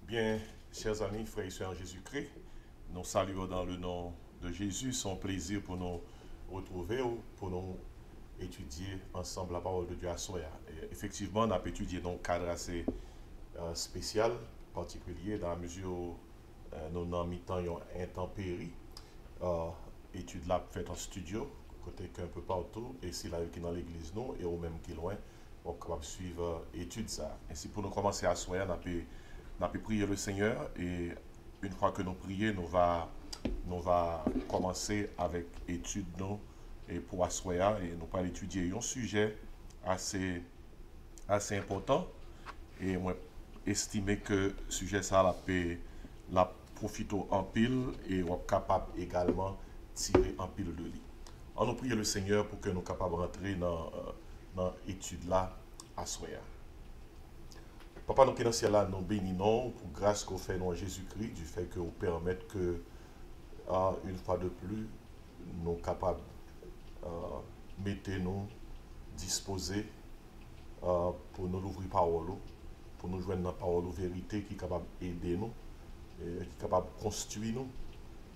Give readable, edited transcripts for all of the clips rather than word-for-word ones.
Bien, chers amis, frères et sœurs en Jésus-Christ, nous saluons dans le nom de Jésus. Son plaisir pour nous retrouver, pour nous étudier ensemble la parole de Dieu à soi. Effectivement, on a étudié dans un cadre assez spécial, particulier, dans la mesure où nous avons mis temps intempéries. Étude là faite en studio, côté qu'un peu partout, et si là qui dans l'église nous, et au même qui loin, on va suivre étude ça. Ainsi pour nous commencer à soi, on a pu prier le Seigneur et une fois que nous prions, nous va commencer avec étude nous et pour assoya et nous allons étudier un sujet assez important et moi estimer que sujet ça la profite en pile et on est capable également tirer en pile de lui. On nous prie le Seigneur pour que nous soyons capables de rentrer dans l'étude là à soya. Papa, nous qui dans le ciel là, nous bénissons pour grâce qu'on fait dans Jésus-Christ, du fait que vous permettez que, une fois de plus, nous sommes capables de mettre nous disposer pour nous ouvrir parole, pour nous joindre dans la parole de vérité qui est capable d'aider nous, et qui est capable de construire nous,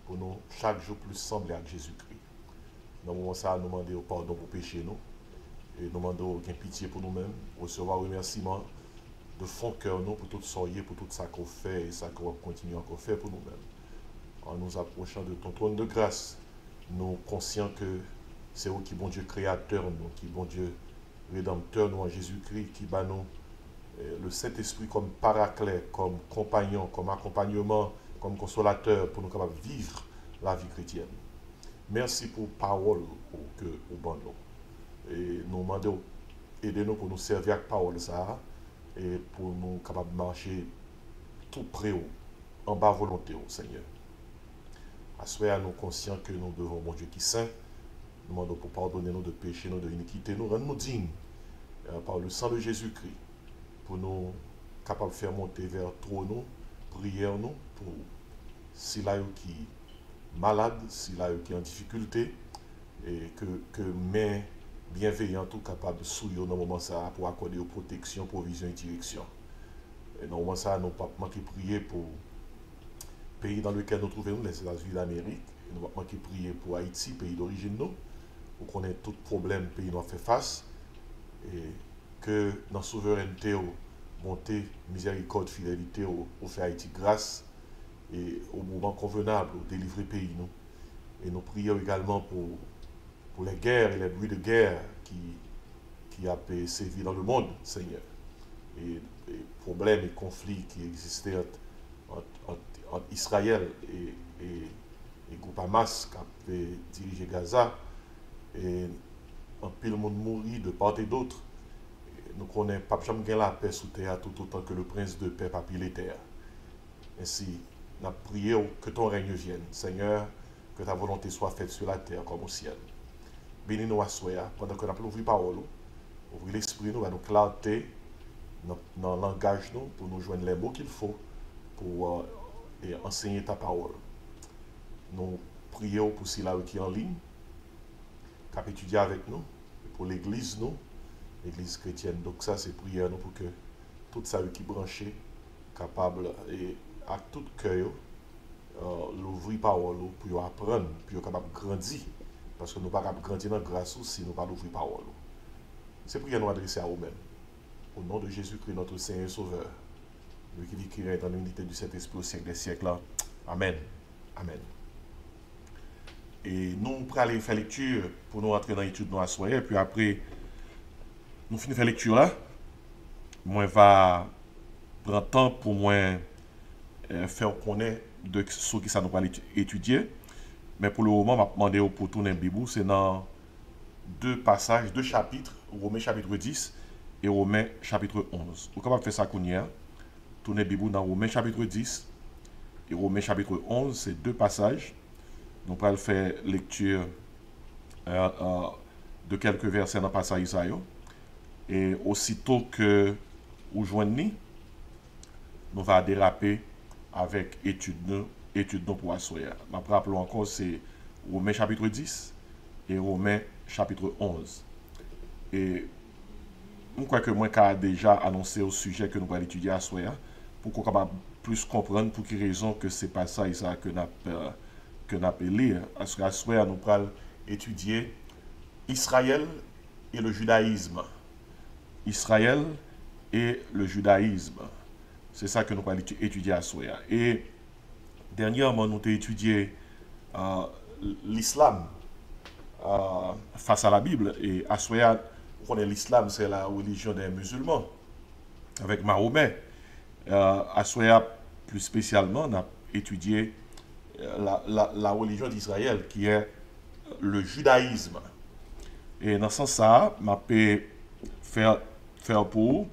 pour nous chaque jour plus sembler à Jésus-Christ. Dans ce moment ça, nous demandons pardon pour pécher nous, et nous demandons pitié pour nous-mêmes, recevoir remerciement de fond cœur nous pour tout soyez, pour tout ça qu'on fait et ça qu'on va continuer à faire pour nous-mêmes. En nous approchant de ton trône de grâce, nous conscients que c'est vous qui bon Dieu créateur, nous, qui bon Dieu rédempteur, nous en Jésus-Christ, qui bat nous le Saint-Esprit comme paraclet, comme compagnon, comme accompagnement, comme consolateur pour nous capables de vivre la vie chrétienne. Merci pour parole que vous bon nous. Et nous demandons aidez-nous pour nous servir avec parole ça et pour nous capables de marcher tout près en bas volonté au Seigneur. À ce moment, nous conscients que nous devons, mon Dieu qui est saint, nous demandons pour pardonner nous de péché, nous de iniquité, nous rendre nous dignes par le sang de Jésus-Christ, pour nous capables de faire monter vers trop nous, prière nous, pour si là qui est malade, si là qui est en difficulté, et que main bienveillante ou capable de souiller dans le moment ça pour accorder aux protection, provision et direction. Et dans le moment ça, nous ne pouvons pas manquer de prier pour le pays dans lequel nous trouvons, les États-Unis d'Amérique. Nous ne pouvons pas manquer de prier pour Haïti, pays d'origine nous, pour qu'on ait tout problème pays nous fait face. Et que dans la souveraineté, montée, miséricorde, fidélité, au fait Haïti grâce et au moment convenable, au délivrer pays nous. Et nous prions également pour les guerres et les bruits de guerre qui a sévi dans le monde, Seigneur. Et problèmes et conflits qui existaient entre Israël et groupe Hamas qui a dirigé Gaza. Et un pile monde mourit de part et d'autre. Nous connaissons pas jamais la paix sous terre tout autant que le prince de paix pas les terres. Ainsi, nous prions que ton règne vienne, Seigneur, que ta volonté soit faite sur la terre comme au ciel. Bénis-nous à soi, pendant que nous avons ouvert parole, ouvrir l'esprit, nous allons clarté dans le langage nous, pour nous joindre les mots qu'il faut pour enseigner ta parole. Nous prions pour ceux qui sont en ligne, qui ont étudié avec nous, pour l'église nous, l'église chrétienne. Donc ça, c'est prière nous pour que tout ça qui est branché, capable et à tout cœur, l'ouvrir parole pour apprendre, pour capable de grandir. Parce que nous ne pouvons pas grandir dans la grâce si nous ne pouvons pas ouvrir parole. C'est prière nous adresser à nous-mêmes. Au nom de Jésus-Christ, notre Seigneur et Sauveur, lui qui vit qui règne dans l'unité du Saint-Esprit au siècle des siècles. Amen. Amen. Et nous allons aller faire lecture pour nous entrer dans l'étude de nous et puis après, nous finissons faire lecture là. Moi, va prendre temps pour moi faire connaître de ce qui ça nous va étudier. Mais pour le moment, je vais demander pour tourner le Bible, c'est dans deux passages, deux chapitres, Romains chapitre 10 et Romains chapitre 11. Vous pouvez faire ça qu'on y a. Tourner le Bible dans Romains chapitre 10 et Romains chapitre 11, c'est deux passages. Nous allons faire lecture de quelques versets dans le passage Isaïe. Et aussitôt que vous joignez, nous allons déraper avec étude pour assoyer. Je rappelle encore, c'est Romains chapitre 10 et Romains chapitre 11. Et je crois que moi, j'ai déjà annoncé au sujet que nous allons étudier à assoyer pour qu'on plus comprendre pour quelle raison que c'est pas ça et ça que n'a pas lire. Parce qu'à ce moment, nous allons étudier Israël et le judaïsme. Israël et le judaïsme. C'est ça que nous allons étudier à ce moment. Et dernièrement, nous avons étudié l'islam face à la Bible. Et à ce moment, on connaît l'islam, c'est la religion des musulmans, avec Mahomet. À ce moment, plus spécialement, on a étudié la religion d'Israël, qui est le judaïsme. Et dans ce sens-là, je peux faire pour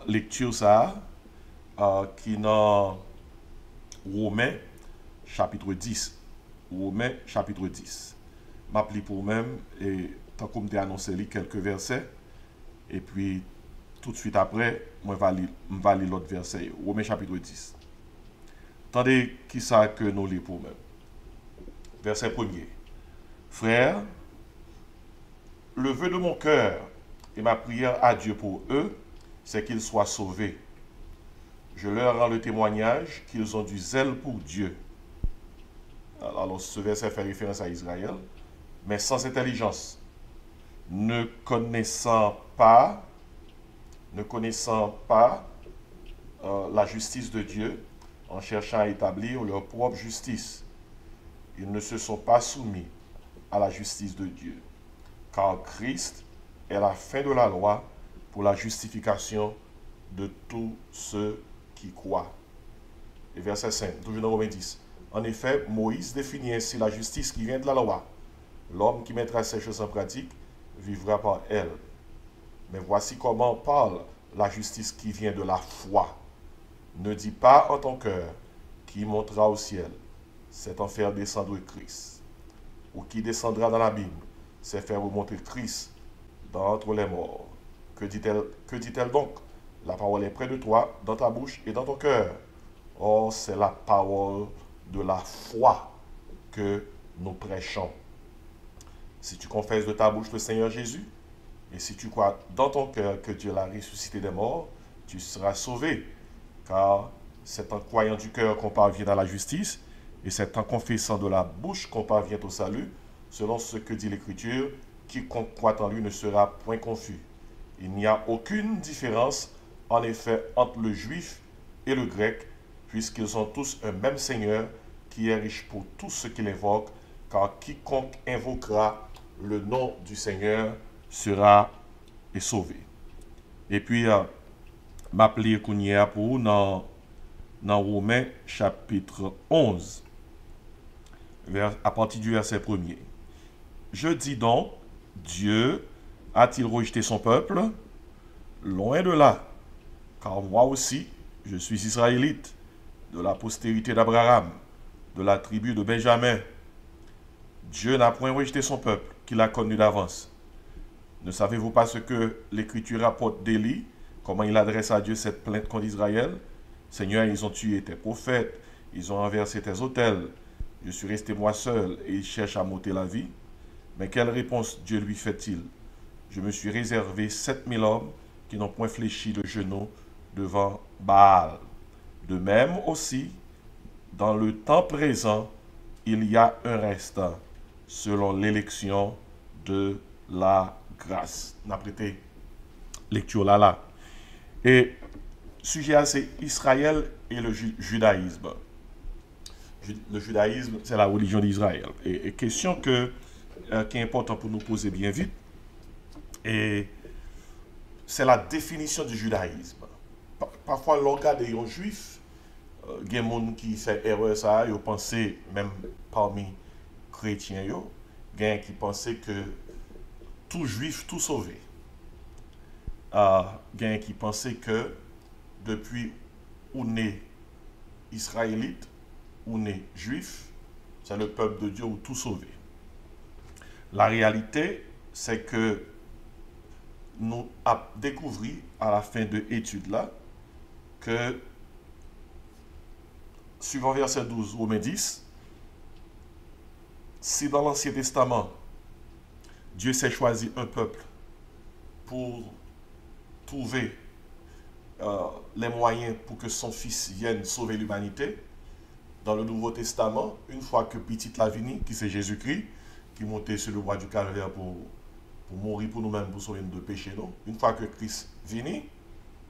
lecture ça, qui est dans Romains chapitre 10. Romains chapitre 10. Je m'appelle pour même, et tant qu'on m'a annoncé quelques versets, et puis tout de suite après, je vais lire l'autre verset. Romains chapitre 10. Attendez, qui ça que nous lisons pour même. Verset 1er. Frères, le vœu de mon cœur et ma prière à Dieu pour eux, c'est qu'ils soient sauvés. Je leur rends le témoignage qu'ils ont du zèle pour Dieu. Alors, ce verset fait référence à Israël, mais sans intelligence, ne connaissant pas la justice de Dieu, en cherchant à établir leur propre justice. Ils ne se sont pas soumis à la justice de Dieu, car Christ est la fin de la loi pour la justification de tous ceux qui croient. Et verset 5, toujours dans Romains 10. En effet, Moïse définit ainsi la justice qui vient de la loi. L'homme qui mettra ces choses en pratique vivra par elle. Mais voici comment parle la justice qui vient de la foi. Ne dis pas en ton cœur qui montera au ciel, c'est en faire descendre Christ. Ou qui descendra dans l'abîme, c'est faire remonter Christ d'entre les morts. Que dit-elle donc? La parole est près de toi, dans ta bouche et dans ton cœur. Or, c'est la parole de la foi que nous prêchons. Si tu confesses de ta bouche le Seigneur Jésus, et si tu crois dans ton cœur que Dieu l'a ressuscité des morts, tu seras sauvé. Car c'est en croyant du cœur qu'on parvient à la justice, et c'est en confessant de la bouche qu'on parvient au salut, selon ce que dit l'Écriture, quiconque croit en lui ne sera point confus. Il n'y a aucune différence, en effet, entre le juif et le grec, puisqu'ils ont tous un même Seigneur, qui est riche pour tous ceux qui l'invoquent, car quiconque invoquera le nom du Seigneur sera sauvé. Et puis, m'appeler Kounia pour dans Romains chapitre 11, à partir du verset 1er. Je dis donc, Dieu a-t-il rejeté son peuple? Loin de là, car moi aussi, je suis israélite, de la postérité d'Abraham, de la tribu de Benjamin. Dieu n'a point rejeté son peuple, qu'il a connu d'avance. Ne savez-vous pas ce que l'Écriture rapporte d'Élie, comment il adresse à Dieu cette plainte contre Israël? Seigneur, ils ont tué tes prophètes, ils ont renversé tes autels. Je suis resté moi seul et ils cherchent à m'ôter la vie. Mais quelle réponse Dieu lui fait-il? Je me suis réservé 7000 hommes qui n'ont point fléchi de genoux devant Baal. De même aussi, dans le temps présent, il y a un restant selon l'élection de la grâce. On a prêté lecture là. Et sujet c'est Israël et le judaïsme. Le judaïsme, c'est la religion d'Israël. Et question qui est importante pour nous poser bien vite, et c'est la définition du judaïsme. Parfois, l'on regarde des juifs, il y a des gens qui font erreur ça, ils pensent, même parmi chrétiens, il y a des gens qui pensent que tout juif, tout sauvé. Il y a des gens qui pensent que depuis on est israélite, on est juif, c'est le peuple de Dieu ou tout sauvé. La réalité, c'est que nous avons découvert à la fin de l'étude là que, suivant verset 12, Romains 10, si dans l'Ancien Testament, Dieu s'est choisi un peuple pour trouver les moyens pour que son fils vienne sauver l'humanité. Dans le Nouveau Testament, une fois que petit la vini, qui c'est Jésus-Christ, qui montait sur le bois du calvaire pour mourir pour nous-mêmes, pour sauver nos péchés, non? Une fois que Christ vini,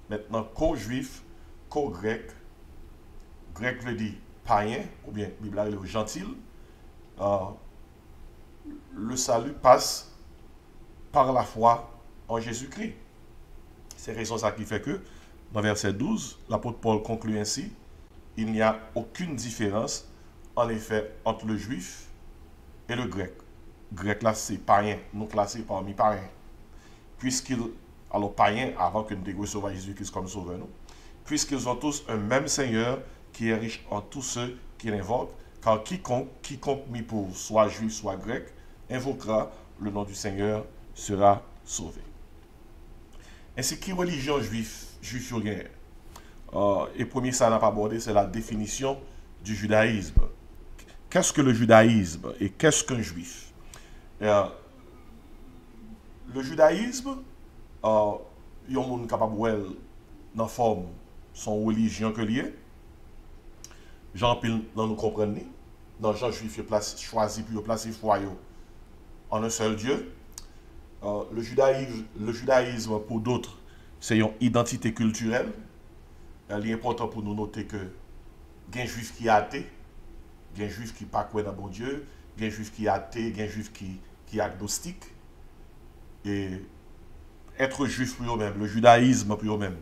maintenant, qu'aux juifs, qu'aux grecs, grec veut dire païen, ou bien, Bible le gentil, le salut passe par la foi en Jésus-Christ. C'est raison ça qui fait que, dans verset 12, l'apôtre Paul conclut ainsi, il n'y a aucune différence, en effet, entre le juif et le grec. Grec là, c'est païen, nous classés parmi païens. Alors païens, avant que nous dégoûtions Jésus-Christ comme sauveur, nous, puisqu'ils ont tous un même Seigneur qui est riche en tous ceux qui l'invoquent, car quiconque mis pour soit juif, soit grec, invoquera le nom du Seigneur, sera sauvé. Ainsi, qui religion juif ou rien? Et premier, ça n'a pas abordé, c'est la définition du judaïsme. Qu'est-ce que le judaïsme et qu'est-ce qu'un juif? Le judaïsme, il y a un monde capable de dans forme son religion que lié. Jean pile dans nous comprendre. Dans Jean juif, il choisi pour placer foi en un seul Dieu. Le judaïsme pour d'autres, c'est une identité culturelle. Il est important pour nous noter que il y a un juif qui est athée, il y a un juif qui ne croit pas dans bon Dieu, il y a un juif qui est athée, il y a un juif qui est agnostique. Et être juif pour eux-mêmes, le judaïsme pour eux-mêmes,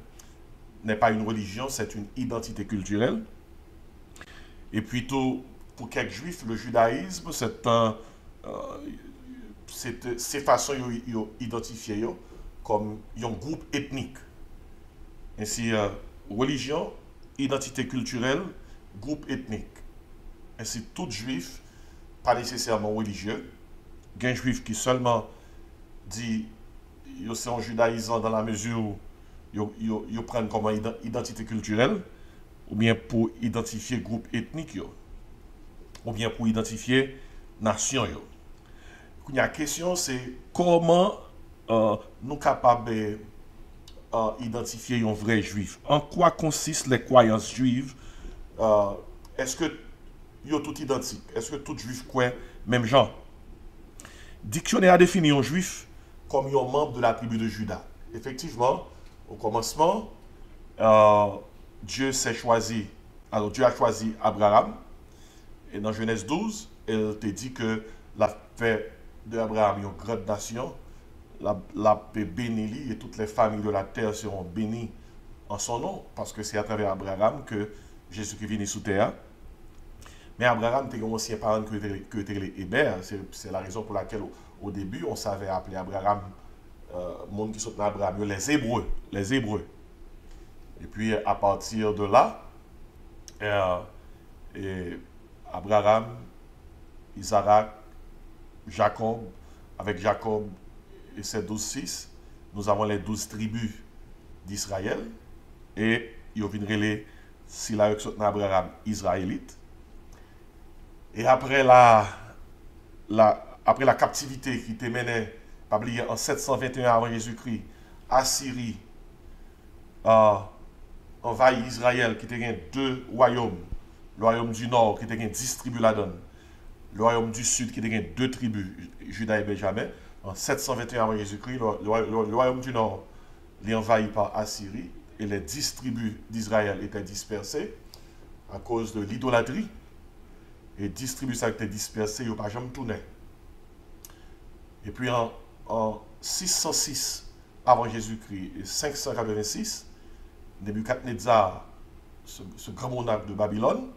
n'est pas une religion, c'est une identité culturelle. Et puis pour quelques juifs, le judaïsme, c'est façon d'identifier comme un groupe ethnique. Ainsi, religion, identité culturelle, groupe ethnique. Ainsi, tout juif, pas nécessairement religieux, il y a un juif qui seulement dit c'est un judaïsant dans la mesure où ils prennent comme identité culturelle, ou bien pour identifier groupe ethnique, ou bien pour identifier nation. La question c'est comment nous sommes capables d'identifier un vrai juif. En quoi consistent les croyances juives? Est-ce que sont tout identiques? Est-ce que tout juif croit même genre? Dictionnaire a défini un juif comme un membre de la tribu de Juda. Effectivement, au commencement, Dieu a choisi Abraham. Et dans Genèse 12, il te dit que la fait d'Abraham une grande nation, la paix bénie et toutes les familles de la terre seront bénies en son nom, parce que c'est à travers Abraham que Jésus est venu sous terre. Mais Abraham était aussi un parent que était les Hébert. C'est la raison pour laquelle au début on savait appeler Abraham, monde qui sont Abraham, les Hébreux. Les Hébreux. Et puis à partir de là, Abraham, Isaac, Jacob, avec Jacob et ses 12 fils, nous avons les 12 tribus d'Israël. Et ils viennent si la Abraham israélite. Et après la captivité qui était menée, pas oublier, en 721 avant Jésus-Christ, Assyrie envahit Israël, qui était deux royaumes. Le royaume du nord, qui était 10 tribus là-dedans. Le royaume du sud, qui était deux tribus, Juda et Benjamin. En 721 avant Jésus-Christ, le royaume du nord est envahi par Assyrie. Et les 10 tribus d'Israël étaient dispersées à cause de l'idolâtrie. Et 10 tribus qui étaient dispersées, ils n'ont pas jamais tourné. Et puis en 606 avant Jésus-Christ et 586, Nebuchadnezzar, ce grand monarque de Babylone,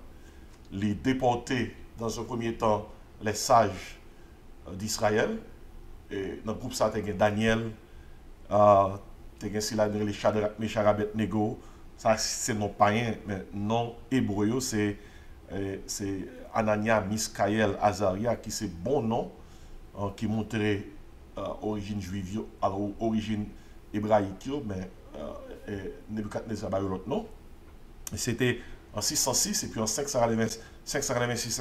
les déporté dans un premier temps les sages d'Israël. Et dans le groupe ça, il y a Daniel, il y a les Shadrach, Meshach, Abednego. Ça, c'est non païen, mais non hébreu, c'est Anania, Miskaël, Azaria, qui c'est bon nom, qui montrait origine juive, alors origine hébraïque, mais Nebuchadnezzar a eu l'autre nom. C'était en 606 et puis en 526,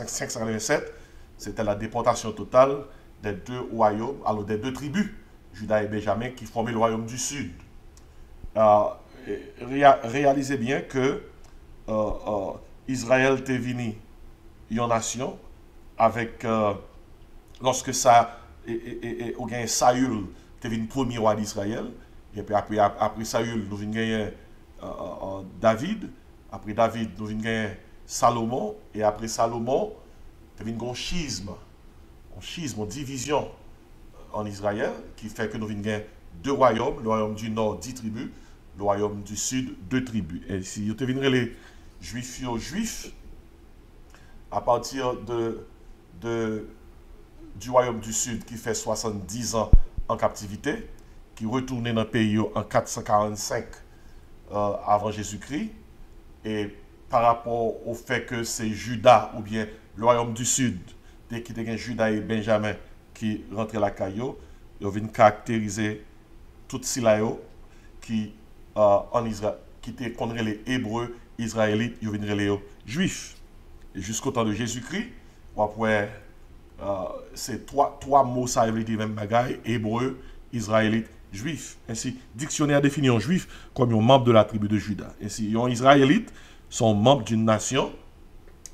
527, c'était la déportation totale des deux royaumes, alors des deux tribus, Juda et Benjamin, qui formaient le royaume du sud. réalisez bien que Israël était venu une nation avec lorsque ça ou gagne Saül était venu premier roi d'Israël et puis après Saül nous vient gagner David, après David nous vient gagner Salomon et après Salomon il vient un schisme, une division en Israël qui fait que nous vient gagner deux royaumes, le royaume du nord 10 tribus, le royaume du sud 2 tribus. Et si vous devinerez les juifs à partir du royaume du sud qui fait 70 ans en captivité, qui retournait dans le pays en 445 avant Jésus-Christ, et par rapport au fait que c'est Juda ou bien le royaume du sud, dès qu'il y a Juda et Benjamin qui rentraient la caillou, ils viennent caractériser tout cela qui en Israël, qui étaient contre les Hébreux, Israélites, ils viennent les Juifs. Et jusqu'au temps de Jésus-Christ, après c'est trois mots, ça veut dire même bagaille, Hébreu, Israélite, Juif. Ainsi, dictionnaire définit un Juif comme un membre de la tribu de Juda. Ainsi, un Israélite sont membres d'une nation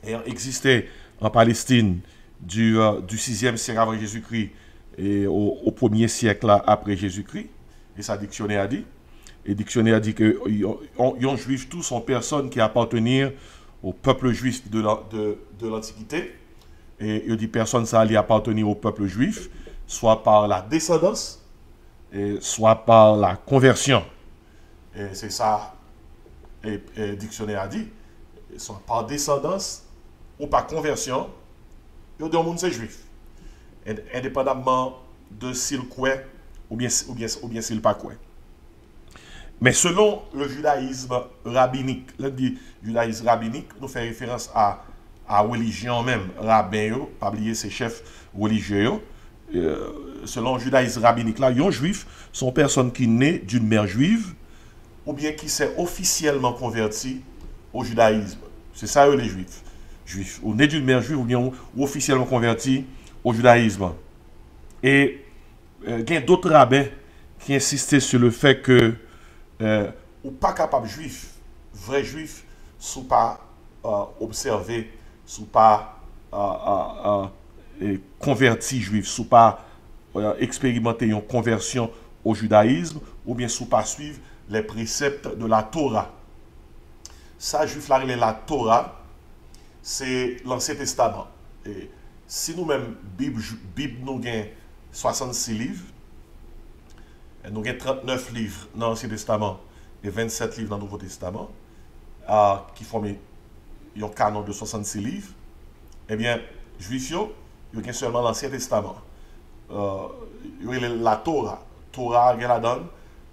ayant existé en Palestine du 6e siècle avant Jésus-Christ et au 1er siècle après Jésus-Christ. Et ça, dictionnaire a dit. Et dictionnaire a dit que les Juifs, tous sont personnes qui appartiennent au peuple juif de l'Antiquité. Et il dit personne ça allait appartenir au peuple juif, soit par la descendance, et soit par la conversion. Et c'est ça, et le dictionnaire a dit, soit par descendance ou par conversion, il dit au monde c'est juif. Indépendamment de s'il croit ou bien s'il pas croit. Mais selon le judaïsme rabbinique, là dit judaïsme rabbinique, nous fait référence à religion même, rabbin, pas oublier ses chefs religieux. Selon le judaïsme rabbinique, là, les juifs sont personnes qui naissent d'une mère juive ou bien qui s'est officiellement converti au judaïsme. C'est ça, eux, les juifs. Juifs, ou nés d'une mère juive ou bien ou officiellement convertis au judaïsme. Et il y a d'autres rabbins qui insistaient sur le fait que ou pas capable juif, vrai juif, sous pas observer, sous pas converti juif, sous pas expérimenter une conversion au judaïsme, ou bien sous pas suivre les préceptes de la Torah. Ça, juif, là, la Torah, c'est l'Ancien Testament. Et si nous-mêmes, Bible nous gagne 66 livres, nous avons 39 livres dans l'Ancien Testament et 27 livres dans le Nouveau Testament, qui forment un canon de 66 livres. Eh bien, juifs, il y a seulement l'Ancien Testament. Il y a la Torah. Torah, il y a là-dedans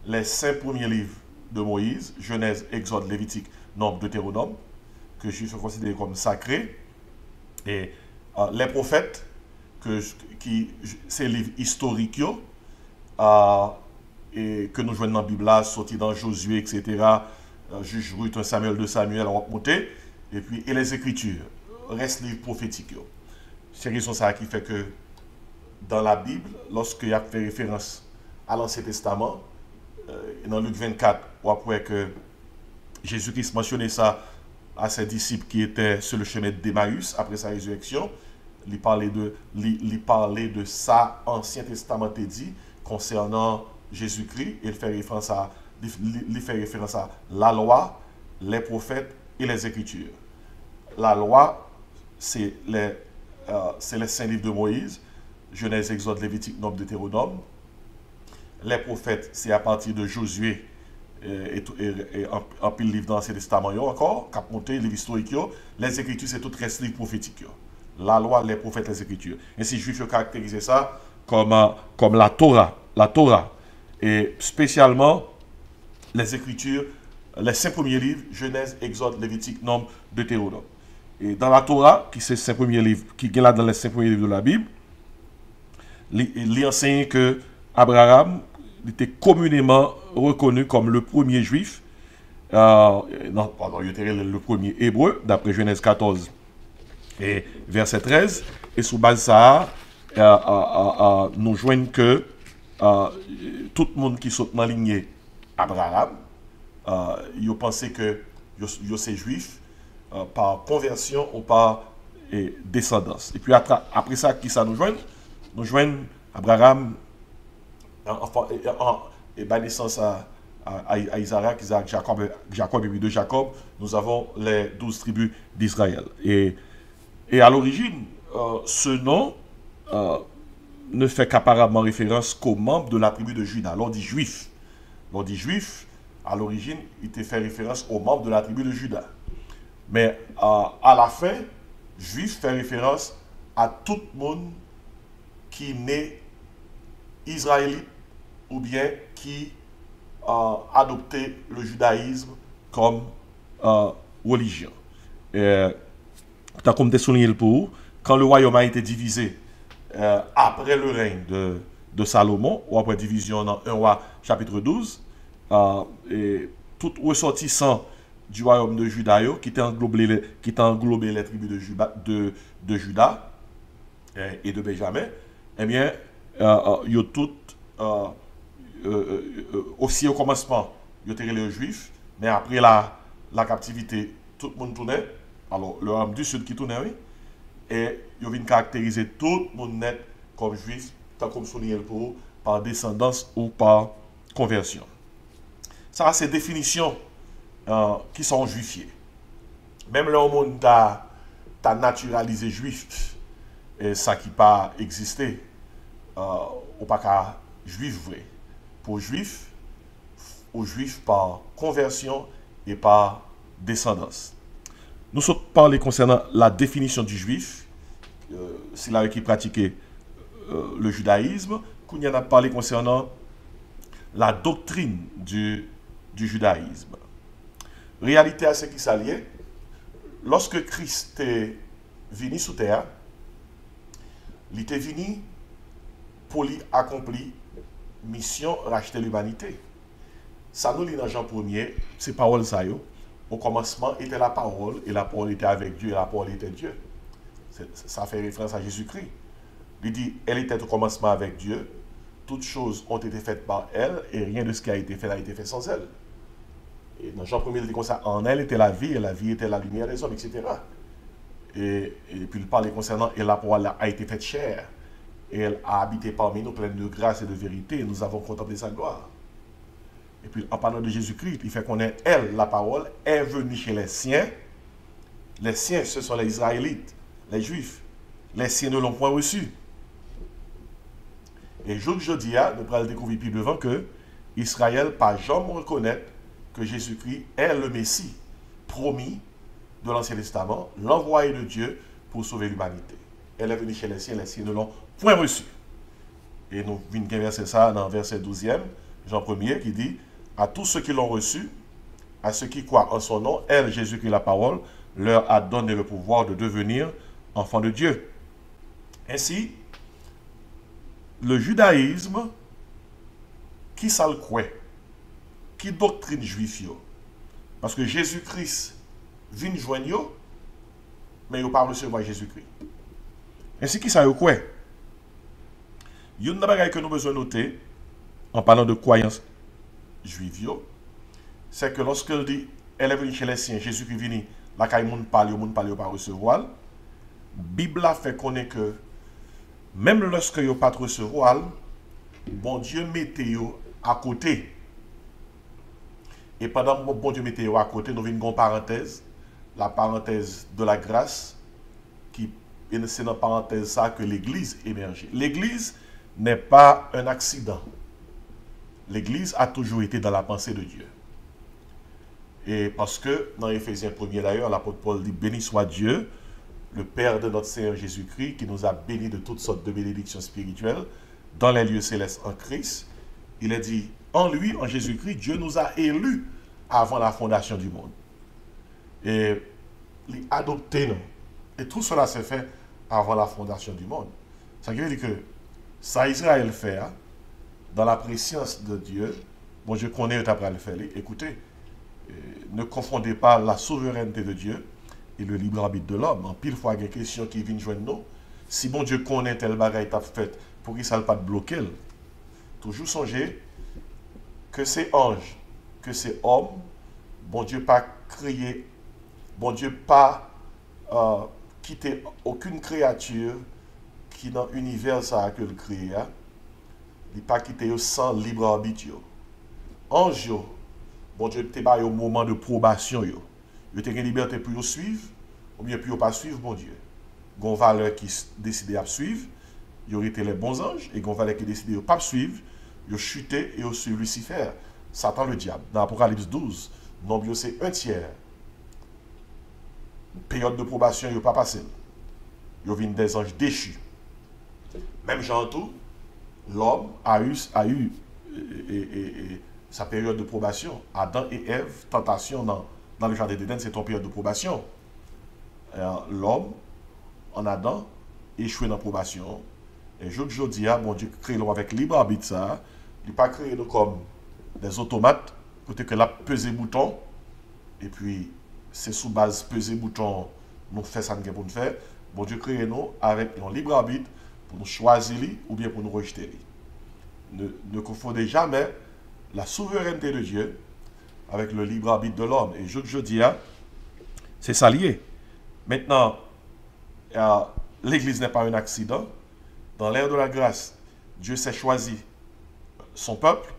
les 5 premiers livres de Moïse, Genèse, Exode, Lévitique, Nombre, Deutéronome, que les juifs sont considérés comme sacrés. Et les prophètes, c'est les livres historiques, et que nous jouons dans la Bible, sorti dans Josué, etc., Juge Ruth, 1 Samuel, 2 Samuel, on va monter, et les Écritures, reste livre prophétique. C'est raison ça qui fait que dans la Bible, lorsqu'il y a fait référence à l'Ancien Testament, dans Luc 24, on après que Jésus-Christ mentionnait ça à ses disciples qui étaient sur le chemin d'Emmaüs après sa résurrection, il parlait de ça, Ancien Testament dit concernant Jésus-Christ, et il fait référence à la loi, les prophètes et les Écritures. La loi, c'est les 5 livres de Moïse, Genèse, Exode, Lévitique, Nombre, Deutéronome. Les prophètes, c'est à partir de Josué et un pile livre dans l'Ancien Testament encore, cap monté, les livres historiques. Les Écritures, c'est tout reste livre prophétique. La loi, les prophètes, les Écritures. Ainsi, les Juifs caractérisent ça comme la Torah. La Torah. Et spécialement, les Écritures, les 5 premiers livres, Genèse, Exode, Lévitique, Nombre, Deutéronome. Et dans la Torah, qui c'est les 5 premiers livres, qui est là dans les 5 premiers livres de la Bible, il enseigne que Abraham était communément reconnu comme le premier juif, il était le premier hébreu, d'après Genèse 14 et verset 13, et sous base de ça, nous joignons que tout le monde qui saute dans la lignée Abraham, ils pensaient que ils sont juifs par conversion ou par descendance. Et puis après ça, qui ça nous joigne? Nous joignent Abraham, et par naissance à Isaac, Jacob et puis de Jacob, nous avons les 12 tribus d'Israël. Et à l'origine, ce nom ne fait qu'apparemment référence qu'aux membres de la tribu de Juda. L'on dit juif. L'on dit juif, à l'origine, il te fait référence aux membres de la tribu de Juda. Mais à la fin, juif fait référence à tout le monde qui naît israélite ou bien qui a adopté le judaïsme comme religion. Tant comme tu as souligné pour vous, quand le royaume a été divisé après le règne de Salomon, ou après division dans 1 roi chapitre 12, et tout ressortissant du royaume de Juda qui t'a englobé les tribus de Juda et de Benjamin, eh bien, ils ont toutes, aussi au commencement, ils étaient les juifs, mais après la captivité, tout le monde tournait, alors le royaume du sud qui tournait, oui, et ils viennent caractériser tout le monde net comme juif, tant comme souligné pour par descendance ou par conversion. Ça, c'est des définitions qui sont juifiées. Même le monde a naturalisé juif, et ça qui n'a pas existé, ou pas qu'à juif vrai. Pour juif, aux juifs par conversion et par descendance. Nous sommes parlé concernant la définition du juif, c'est là qui pratiquait le judaïsme, qu'on y en a parlé concernant la doctrine du judaïsme. Réalité à ce qui s'alliait, lorsque Christ est venu sous terre, il était venu pour lui accomplir mission racheter l'humanité. Ça nous lit dans Jean 1er, c'est parole ça yo. Au commencement était la parole, et la parole était avec Dieu, et la parole était Dieu. Ça fait référence à Jésus-Christ. Il dit, elle était au commencement avec Dieu, toutes choses ont été faites par elle, et rien de ce qui a été fait n'a été fait sans elle. Et dans Jean 1er, il dit comme ça, en elle était la vie, et la vie était la lumière des hommes, etc. Et puis il parlait concernant, et la parole a été faite chair, et elle a habité parmi nous, pleine de grâce et de vérité, et nous avons contemplé sa gloire. Et puis en parlant de Jésus-Christ, il fait connaître, elle, la parole, est venue chez les siens. Les siens, ce sont les Israélites, les Juifs. Les siens ne l'ont point reçu. Et jour je dis, nous allons découvrir plus devant que Israël, pas jamais reconnaître que Jésus-Christ est le Messie promis de l'Ancien Testament, l'envoyé de Dieu pour sauver l'humanité. Elle est venue chez les siens ne l'ont point reçu. Et nous venons verser ça dans verset 12e, Jean 1er, qui dit, à tous ceux qui l'ont reçu, à ceux qui croient en son nom, elle, Jésus-Christ, la parole, leur a donné le pouvoir de devenir enfants de Dieu. Ainsi, le judaïsme, qui ça le croit? Qui doctrine juif yo? Parce que Jésus-Christ vient joindre, mais il n'a pas recevoir Jésus-Christ. Ainsi, qui ça le croit? Il y a une chose que nous avons besoin de noter, en parlant de croyance juive, c'est que lorsqu'elle dit, elle est venue chez les siens, Jésus-Christ est venu, la caille moun parle, pas recevoir, la Bible a fait connaître que même lorsque vous pas recevoir, bon Dieu mettez à côté. Et pendant que bon Dieu mettez à côté, nous venons une parenthèse, la parenthèse de la grâce, qui c'est dans la parenthèse ça que l'Église émerge. L'Église n'est pas un accident. L'Église a toujours été dans la pensée de Dieu. Et parce que dans Éphésiens 1er d'ailleurs, l'apôtre Paul dit, béni soit Dieu, le Père de notre Seigneur Jésus-Christ, qui nous a bénis de toutes sortes de bénédictions spirituelles dans les lieux célestes en Christ. Il a dit, en lui, en Jésus-Christ, Dieu nous a élus avant la fondation du monde. Et il a adopté nous. Et tout cela s'est fait avant la fondation du monde. Ça veut dire que ça Israël fait, dans la préscience de Dieu, bon, je connais après le faire. Écoutez, ne confondez pas la souveraineté de Dieu et le libre arbitre de l'homme. En pile fois, il y a des questions qui viennent joindre nous. Si bon Dieu connaît tel bagaille t'a fait, pour qu'il ne soit pas bloqué, toujours songer que c'est ange, que c'est homme, bon Dieu pas créé, bon Dieu pas quitté aucune créature qui dans l'univers ça que le créé, il pas quitté sans libre arbitre. Ange, bon Dieu te pas au moment de probation yo. Yo te une liberté pour suivre ou bien pour pas suivre bon Dieu. Gon valeur qui décidé à suivre, yo été les bons anges et gon valeur qui décidé de pas suivre, yo chuté et yo suivre Lucifer, Satan le diable. Dans Apocalypse 12, nombre c'est un tiers. Période de probation yo pas passé. Yo vinn des anges déchus. Même Jean tout, l'homme a eu sa période de probation. Adam et Ève, tentation dans le jardin d'Éden, c'est ton période de probation. L'homme, en Adam, échoué dans la probation. Et je dis, bon Dieu crée l'homme avec libre arbitre, ça. Il n'a pas créé nous comme des automates, côté que là, peser bouton, et puis c'est sous base peser bouton, nous faisons ça pour nous faire. Bon Dieu crée nous avec un libre arbitre pour nous choisir ou bien pour nous rejeter. Ne confondez jamais la souveraineté de Dieu avec le libre arbitre de l'homme. Et je dis, c'est ça lié. Maintenant, l'Église n'est pas un accident. Dans l'ère de la grâce, Dieu s'est choisi son peuple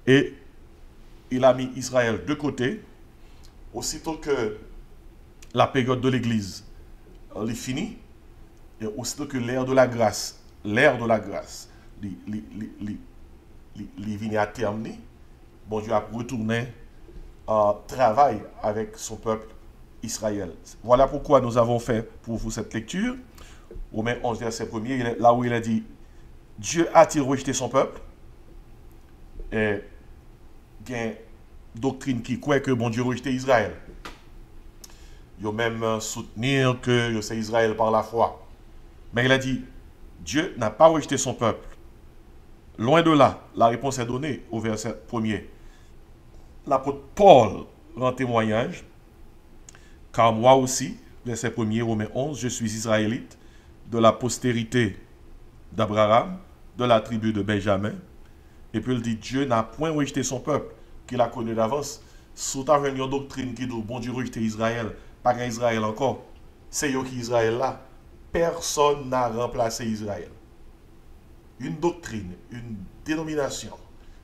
et il a mis Israël de côté. Aussitôt que la période de l'Église est finie, et aussitôt que l'ère de la grâce, vient à terme, bon Dieu a retourné en travail avec son peuple Israël. Voilà pourquoi nous avons fait pour vous cette lecture. Romains 11, verset 1er, là où il a dit Dieu a-t-il rejeté son peuple? Et il y a une doctrine qui croit que bon Dieu a rejeté Israël. Il a même soutenir que c'est Israël par la foi. Mais il a dit Dieu n'a pas rejeté son peuple. Loin de là, la réponse est donnée au verset 1er. L'apôtre Paul rend témoignage, car moi aussi, verset 1er, Romains 11, je suis israélite, de la postérité d'Abraham, de la tribu de Benjamin. Et puis il dit, Dieu n'a point rejeté son peuple, qu'il a connu d'avance. Sous ta une doctrine qui dit, bon Dieu rejeté Israël, pas qu'un Israël encore. C'est yo qui Israël là. Personne n'a remplacé Israël. Une doctrine, une dénomination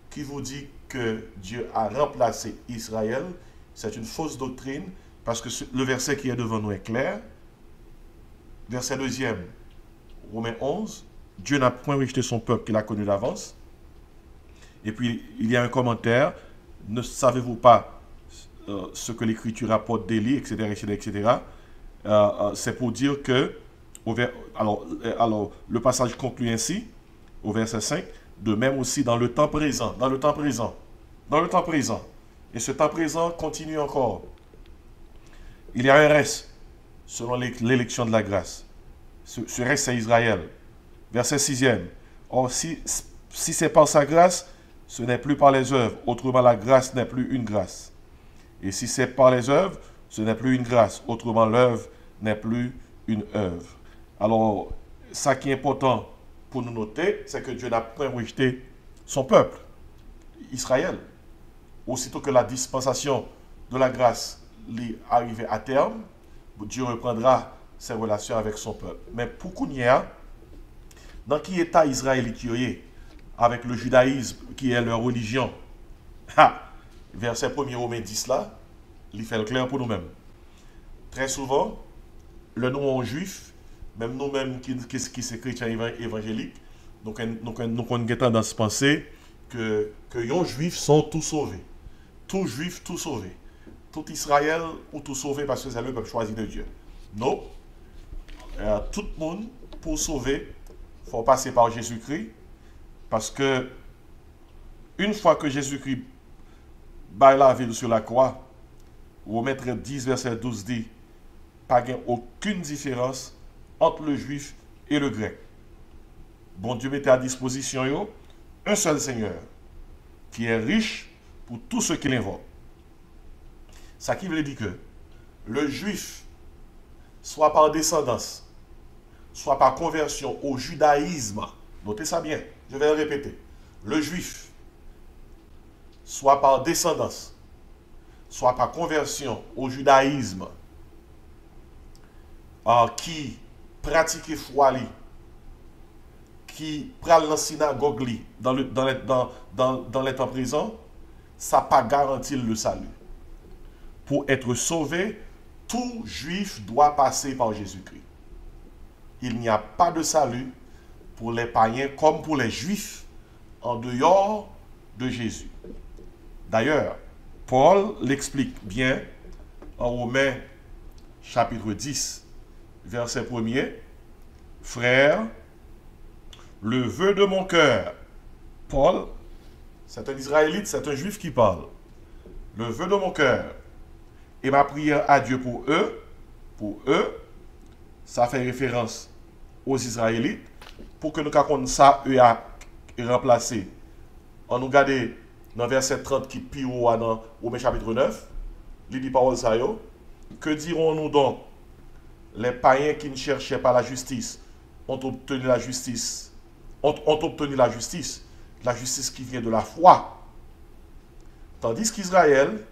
qui vous dit que Dieu a remplacé Israël, c'est une fausse doctrine parce que le verset qui est devant nous est clair. Verset 2e, Romains 11, Dieu n'a point rejeté son peuple qu'il a connu d'avance. Et puis il y a un commentaire, ne savez-vous pas ce que l'Écriture rapporte d'Élie, etc. C'est pour dire que, alors le passage conclut ainsi, au verset 5, de même aussi dans le temps présent, et ce temps présent continue encore. Il y a un reste, selon l'élection de la grâce. Ce reste, c'est Israël. Verset 6e. Or, si c'est par sa grâce, ce n'est plus par les œuvres. Autrement, la grâce n'est plus une grâce. Et si c'est par les œuvres, ce n'est plus une grâce. Autrement, l'œuvre n'est plus une œuvre. Alors, ça qui est important pour nous noter, c'est que Dieu n'a point rejeté son peuple, Israël. Aussitôt que la dispensation de la grâce est arrivée à terme, Dieu reprendra ses relations avec son peuple. Mais pour qu'on y ait, dans quel état israélite qui est, avec le judaïsme qui est leur religion, verset 1er Romains 10 là, il fait le clair pour nous-mêmes. Très souvent, le nom juif, même nous-mêmes qui sommes chrétiens évangéliques, nous avons tendance à penser que les juifs sont tous sauvés. Tout juif, tout sauvé. Tout Israël ou tout sauvé parce que c'est le peuple choisi de Dieu. Non. Tout le monde, pour sauver, il faut passer par Jésus-Christ. Parce que, une fois que Jésus-Christ bat la vie sur la croix, Romains 10, verset 12 dit, pas aucune différence entre le juif et le grec. Bon Dieu mettait à disposition un seul Seigneur, qui est riche pour tous ceux qui l'invoquent. Ça qui veut dire que le juif, soit par descendance, soit par conversion au judaïsme, notez ça bien, je vais le répéter, le juif, soit par descendance, soit par conversion au judaïsme, qui pratiquait foi, qui pral dans la synagogue dans les temps présents, ça pas garantit le salut. Pour être sauvé, tout juif doit passer par Jésus-Christ. Il n'y a pas de salut pour les païens comme pour les juifs en dehors de Jésus. D'ailleurs, Paul l'explique bien en Romains chapitre 10, verset 1er. Frère, le vœu de mon cœur, Paul, c'est un Israélite, c'est un juif qui parle. Le vœu de mon cœur et ma prière à Dieu pour eux, ça fait référence aux Israélites, pour que nous comprenions ça, eux a remplacé. On nous regarde dans verset 30 qui pire dans Romains chapitre 9, il dit parole ça yo, que dirons-nous donc? Les païens qui ne cherchaient pas la justice ont obtenu la justice, la justice qui vient de la foi. Tandis qu'Israël,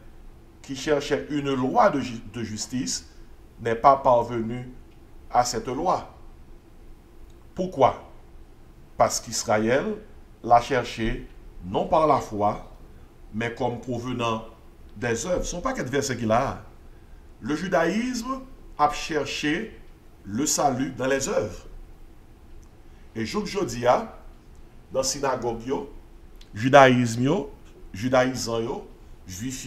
qui cherchait une loi de justice, n'est pas parvenu à cette loi. Pourquoi? Parce qu'Israël l'a cherché non par la foi, mais comme provenant des œuvres. Ce ne sont pas quatre versets qu'il a. Le judaïsme a cherché le salut dans les œuvres. Et aujourd'hui, dans la synagogue, judaïsant, juif,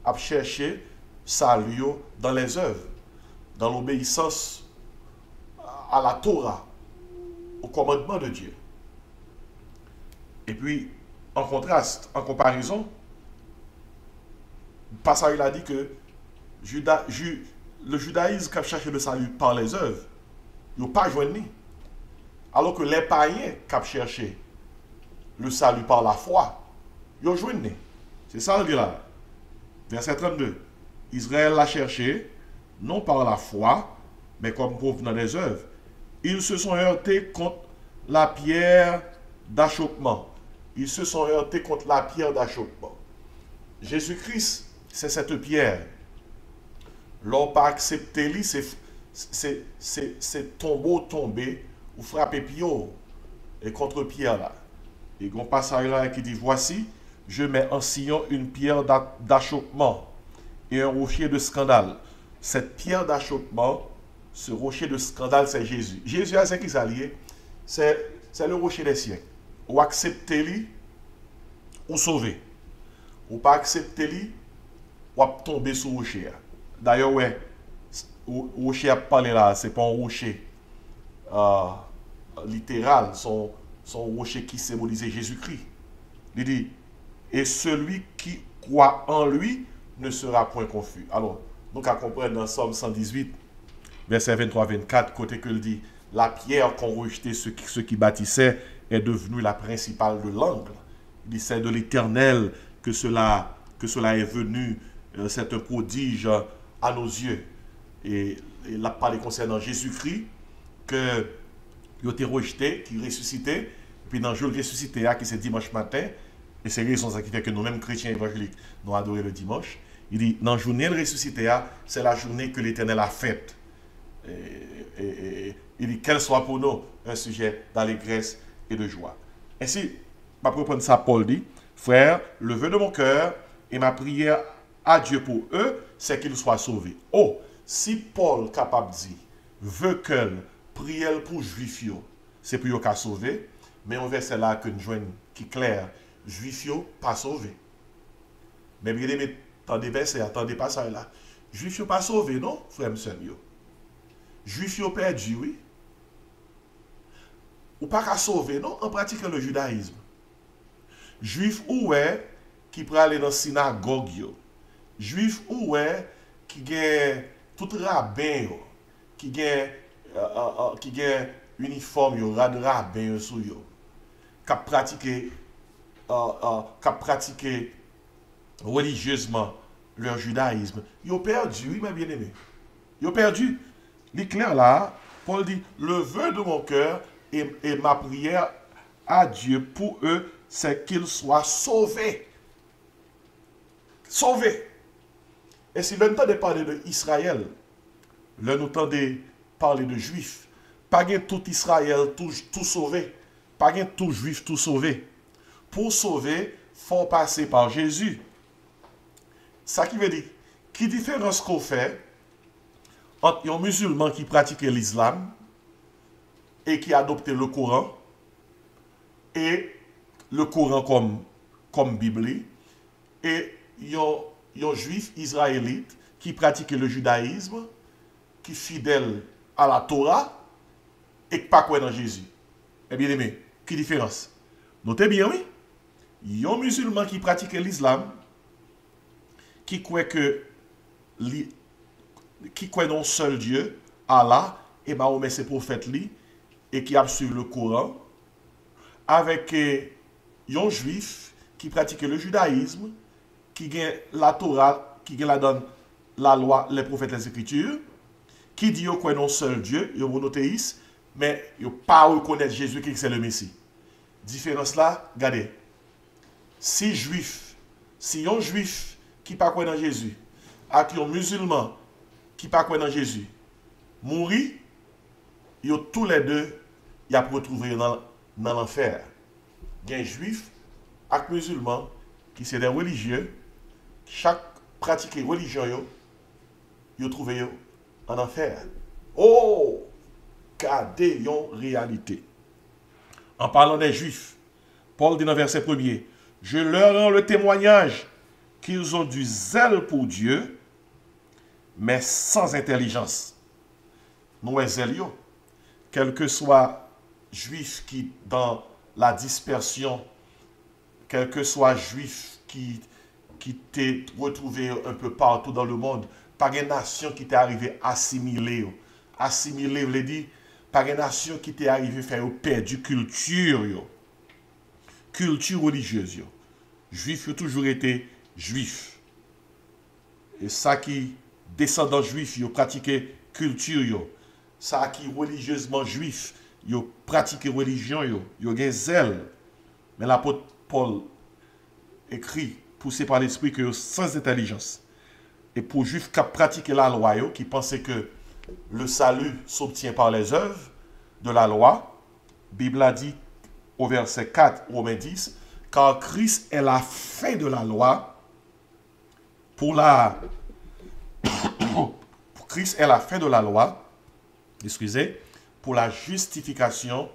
a cherché salut dans les œuvres, dans l'obéissance à la Torah, au commandement de Dieu. Et puis, en contraste, en comparaison, le passage il a dit que le judaïsme qui a cherché le salut par les œuvres, il n'a pas joint. Alors que les païens qui ont cherché le salut par la foi, ils ont joint. C'est ça le dit là. Verset 32. Israël l'a cherché, non par la foi, mais comme provenant des œuvres. Ils se sont heurtés contre la pierre d'achoppement. Ils se sont heurtés contre la pierre d'achoppement. Jésus-Christ, c'est cette pierre. L'on pas accepté, c'est tombeau tombé ou frappé pio et contre pierre là. Et on passe à là qui dit voici, je mets en Sion une pierre d'achoppement et un rocher de scandale. Cette pierre d'achoppement, ce rocher de scandale, c'est Jésus. Jésus, c'est qui s'allie? C'est le rocher des siècles. Ou accepter lui, ou sauver. Ou pas accepter lui, ou tomber sous le rocher. D'ailleurs, ouais, le rocher a parlé là, c'est pas un rocher littéral, son rocher qui symbolisait Jésus-Christ. Il dit, et celui qui croit en lui ne sera point confus. Alors, nous à comprendre dans Somme 118, verset 23-24, côté que il dit, la pierre qu'ont rejeté ceux qui bâtissaient est devenue la principale de l'angle. Il dit, c'est de l'Éternel que cela est venu, c'est un prodige à nos yeux. Et il a parlé concernant Jésus-Christ, que il a été rejeté, qui ressuscité, et puis dans le jour ressuscité, qui c'est dimanche matin, et c'est raison ça qui fait que nous-mêmes chrétiens évangéliques, nous adorons le dimanche. Il dit, dans la journée ressuscité, c'est la journée que l'Éternel a faite. Il dit, qu'elle soit pour nous un sujet d'allégresse et de joie. Ainsi, ma propre ça, Paul dit, frère, le vœu de mon cœur et ma prière à Dieu pour eux, c'est qu'ils soient sauvés. Oh, si Paul capable dit, veut qu'elle prière pour juifs, c'est pour eux qu'à sauver, mais on verset là que nous joignons qui est clair, juifs pas sauvés. Mais bien aimé, attendez verset, attendez pas ça là. Juifs pas sauvés, non, frère monsieur. Juifs perdu, oui. Ou pas qu'à sauver, non, en pratiquant le judaïsme. Juif ou est qui peut aller dans la synagogue, juif ou est qui gagne tout rabbin, qui gagne uniforme, rabbin sous yo, qui pratiqué religieusement leur judaïsme. Ils ont perdu, oui, ma bien-aimé. Ils ont perdu. L'éclair là, Paul dit, le vœu de mon cœur et ma prière à Dieu pour eux, c'est qu'ils soient sauvés. Sauvés. Et si l'on entendait parler d'Israël, l'on entendait parler de Juifs, pas tout Israël, tout sauvé, pas tout Juif, tout sauvé. Pour sauver, il faut passer par Jésus. Ça qui veut dire, qui différence qu'on fait entre un musulman qui pratique l'islam et qui adopte le Coran et le Coran comme Bible et un juif israélite qui pratique le judaïsme, qui est fidèle à la Torah et qui pas croit dans Jésus. Eh bien aimé, qui différence? Notez bien, oui. Il y a un musulman qui pratique l'islam, qui croit dans un seul Dieu, Allah, et Mahomet ses prophètes, et qui a suivi le Coran, avec un juif qui pratique le judaïsme, qui a la Torah, qui a la loi, les prophètes, les écritures, qui dit qu'il y a un seul Dieu, il y a un monothéiste, mais il ne pas reconnaître Jésus qui c'est le Messie. Différence là, regardez. Si un juif qui ne pas dans Jésus, avec un musulman qui ne pas dans Jésus, mourir, ils tous les deux, ils ont retrouvé dans l'enfer. Il y a un juif et un musulman qui sont des religieux, chaque pratique religion, ils ont trouvé en enfer. Oh! Regardez une réalité. En parlant des Juifs, Paul dit dans verset 1er, je leur rends le témoignage qu'ils ont du zèle pour Dieu, mais sans intelligence. Nous, zèle, quel que soit Juif qui, dans la dispersion, quel que soit Juif qui t'est retrouvé un peu partout dans le monde, par une nation qui t'est arrivée assimiler. Assimiler, veut dire, par une nation qui t'est arrivée faire perdu culture. Culture religieuse. Juif a toujours été juif. Et ça qui descendant juif, ils pratiqué culture. Ça qui religieusement juif, ils pratiqué religion. Ils ont zèle. Mais l'apôtre Paul écrit, poussé par l'esprit, que sans intelligence. Et pour juifs qui pratiquent la loi, qui pensaient que le salut s'obtient par les œuvres de la loi, la Bible a dit au verset 4, Romains 10, car Christ est la fin de la loi Christ est la fin de la loi, pour la justification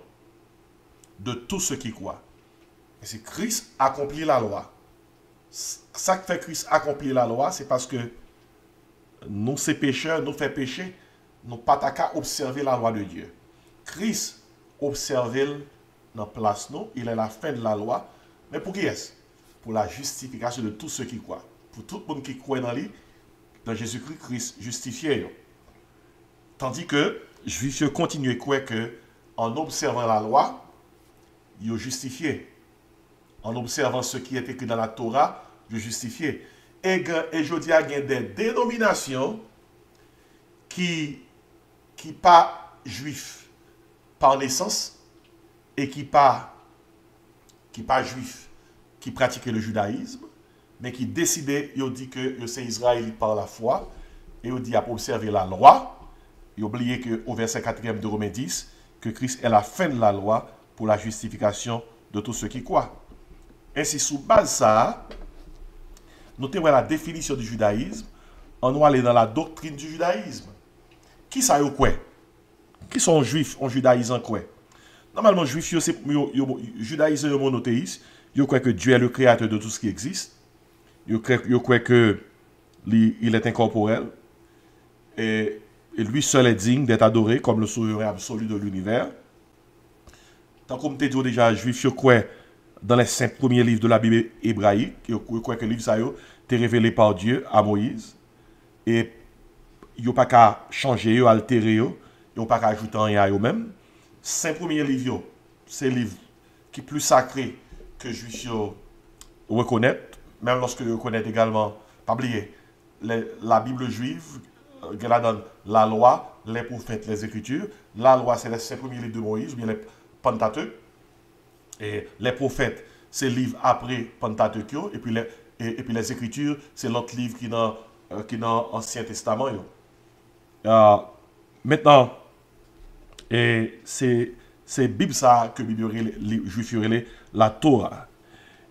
de tous ceux qui croient. Et c'est Christ accomplit la loi. Ça que fait Christ accomplir la loi, c'est parce que nous, ces pécheurs, nous fait pécher, nous pas qu'à observer la loi de Dieu. Christ observe dans place nous, il est la fin de la loi. Mais pour qui est-ce? Pour la justification de tous ceux qui croient. Pour tout le monde qui croit dans Jésus-Christ, Christ justifié. Tandis que les Juifs continuent à croire que en observant la loi, ils sont justifiés. En observant ce qui est écrit dans la Torah, ils sont justifiés. Et je dis qu'il y a des dénominations qui pas juifs par naissance et qui pas juifs qui pratiquent le judaïsme, mais qui décidaient, ils ont dit que c'est israélite par la foi, et ils ont dit à observer la loi. Ils ont oublié qu'au verset 4e de Romains 10, que Christ est la fin de la loi pour la justification de tous ceux qui croient. Ainsi, sous base ça, nous avons la définition du judaïsme, on va aller dans la doctrine du judaïsme. Qui ça y quoi? Qui sont juifs en judaïsant quoi? Normalement, juifs, judaïsants et monothéistes, ils croient que Dieu est le créateur de tout ce qui existe. Ils croient que il est incorporel. Et lui seul est digne d'être adoré comme le souverain absolu de l'univers. Tant comme tu as dit déjà, juifs, ils croient dans les 5 premiers livres de la Bible hébraïque, ils croient que le livre ça est révélé par Dieu à Moïse. Et ils n'ont pas qu'à changer, altérer, ils n'ont pas qu'à ajouter rien à eux-mêmes. 5 premiers livres, c'est les livres qui sont plus sacrés que les Juifs reconnaissent, même lorsque ils reconnaissent également, pas oublier, la Bible juive, la loi, les prophètes, les Écritures. La loi, c'est les 5 premiers livres de Moïse, ou bien les Pentateuque. Et les prophètes, c'est le livre après Pentateuque, et puis les Écritures, c'est l'autre livre qui est dans qui est dans l'Ancien Testament. Euh, Maintenant, et c'est Bible ça que les Juifs relèvent la Torah.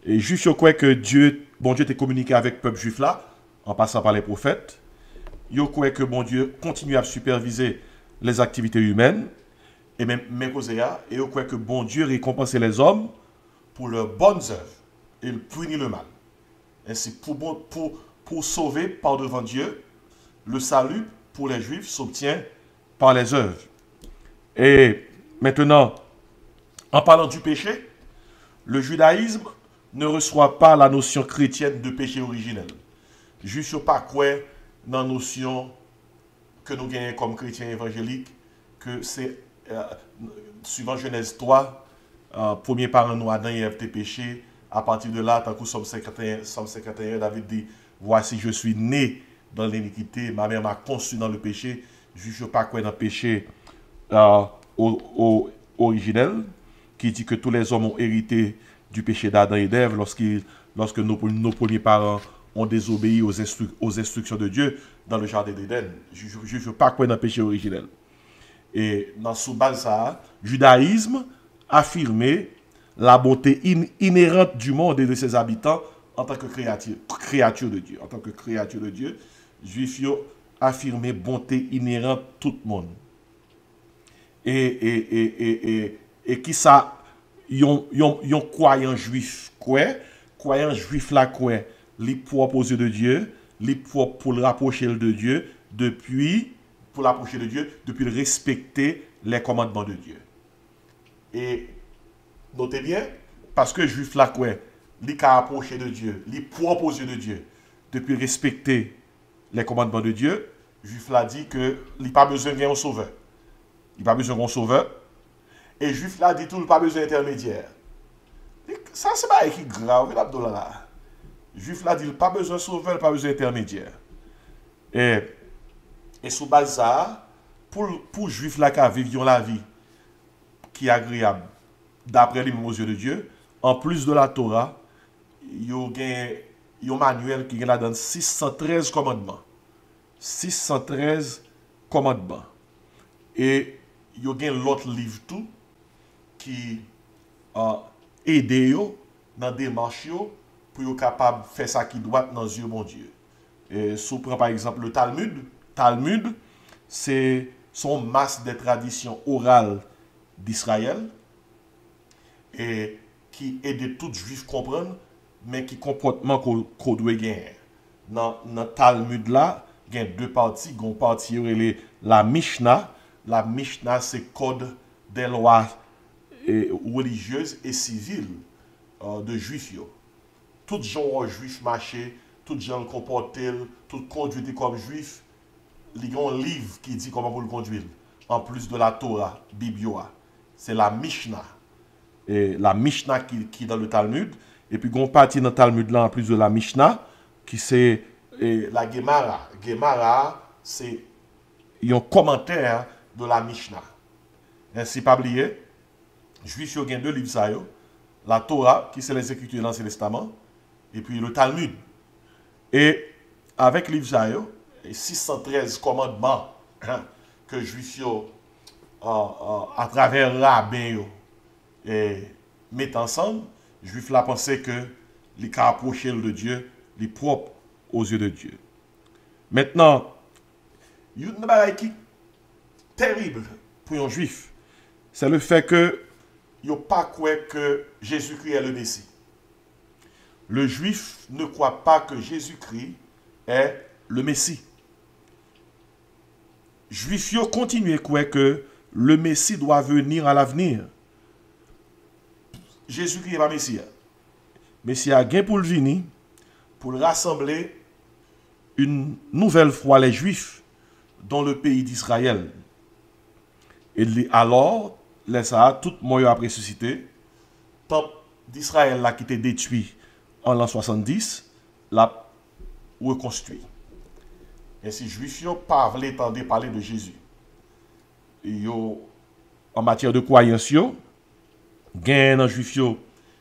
Et Juifs croient que Dieu, bon Dieu, t'a communiqué avec le peuple juif là, en passant par les prophètes. Ils croient que bon Dieu continue à superviser les activités humaines, et même et ils croient que bon Dieu récompense les hommes pour leurs bonnes œuvres et il punit le mal. Ainsi, pour sauver par devant Dieu, le salut pour les Juifs s'obtient par les œuvres. Et maintenant, en parlant du péché, le judaïsme ne reçoit pas la notion chrétienne de péché originel. Juste pas quoi dans la notion que nous gagnons comme chrétiens évangéliques, que c'est, suivant Genèse 3, premier parent nous Adam et Ève tes péchés. À partir de là, tant que Somme 51, David dit, voici je suis né dans l'iniquité, ma mère m'a conçu dans le péché, juge pas quoi dans le péché originel, qui dit que tous les hommes ont hérité du péché d'Adam et d'Ève lorsque nos premiers parents ont désobéi aux instructions de Dieu dans le jardin d'Éden. Je ne veux pas quoi dans le péché originel. Et dans ce base, le judaïsme affirmait la bonté inhérente du monde et de ses habitants en tant que créature de Dieu. En tant que créature de Dieu, les Juifs affirmaient bonté inhérente tout le monde. Et qui ça, yon croyant juif quoi? Croyant juif là quoi? Les propres aux yeux de Dieu, les propres pour le rapprocher de Dieu, depuis le respecter les commandements de Dieu. Et notez bien, parce que juif là quoi? Les qu'à approcher de Dieu, les propres aux yeux de Dieu, depuis respecter les commandements de Dieu, juif là dit que il n'a pas besoin d'un sauveur. Il n'a pas besoin d'un sauveur. Et juif là dit tout, il n'a pas besoin d'intermédiaire. Ça, c'est pas écrit grave, là. Juif là dit, il n'a pas besoin de sauveur, il n'a pas besoin d'intermédiaire. Et sous base ça, pour juif là qui vivent la vie qui est agréable, d'après les mêmes aux yeux de Dieu, en plus de la Torah, il y a un manuel qui est là dans 613 commandements. 613 commandements. Et il y a l'autre livre tout qui aide dans des démarches pour être capable de faire ça qui doit dans les yeux de mon Dieu. Et si on prend par exemple le Talmud, c'est son masse de traditions orales d'Israël et qui aide tout juif à comprendre, mais qui comportement qu'on doit gagner. Dans le Talmud là, il y a deux parties. Une partie est la Mishnah. La Mishnah, c'est code des lois religieuses et civiles de juifs. Tout genre juif marché, tout genre comporté, tout conduit comme juif, il y a un livre qui dit comment vous le conduire. En plus de la Torah, Biblia, c'est la Mishnah. Et la Mishnah qui est dans le Talmud. Et puis, il y a une partie dans le Talmud là, en plus de la Mishnah, qui c'est la Gemara. Gemara, c'est un commentaire de la Mishnah. Ainsi, pas oublier, Juifs ont deux livres, ça, la Torah, qui c'est les Écritures de l'Ancien Testament, et puis le Talmud. Et avec le livre, ça, les 613 commandements que les Juifs, à travers rabbin, mettent ensemble, les Juifs là pensaient que les cas approchés de Dieu, les propres aux yeux de Dieu. Maintenant, il y a une chose qui est terrible pour un juif, c'est le fait que il n'y a pas quoi que Jésus-Christ est le Messie. Le juif ne croit pas que Jésus-Christ est le Messie. Juifs continuent à croire que le Messie doit venir à l'avenir. Jésus-Christ n'est pas Messie. Messie a gain pour le venir, pour rassembler une nouvelle fois les Juifs dans le pays d'Israël. Et alors, tout le monde a ressuscité. Le temple d'Israël là, qui était détruit en l'an 70, l'a reconstruit. Et si les Juifs n'ont pas entendu parler de Jésus, en matière de croyance, il y a un Juif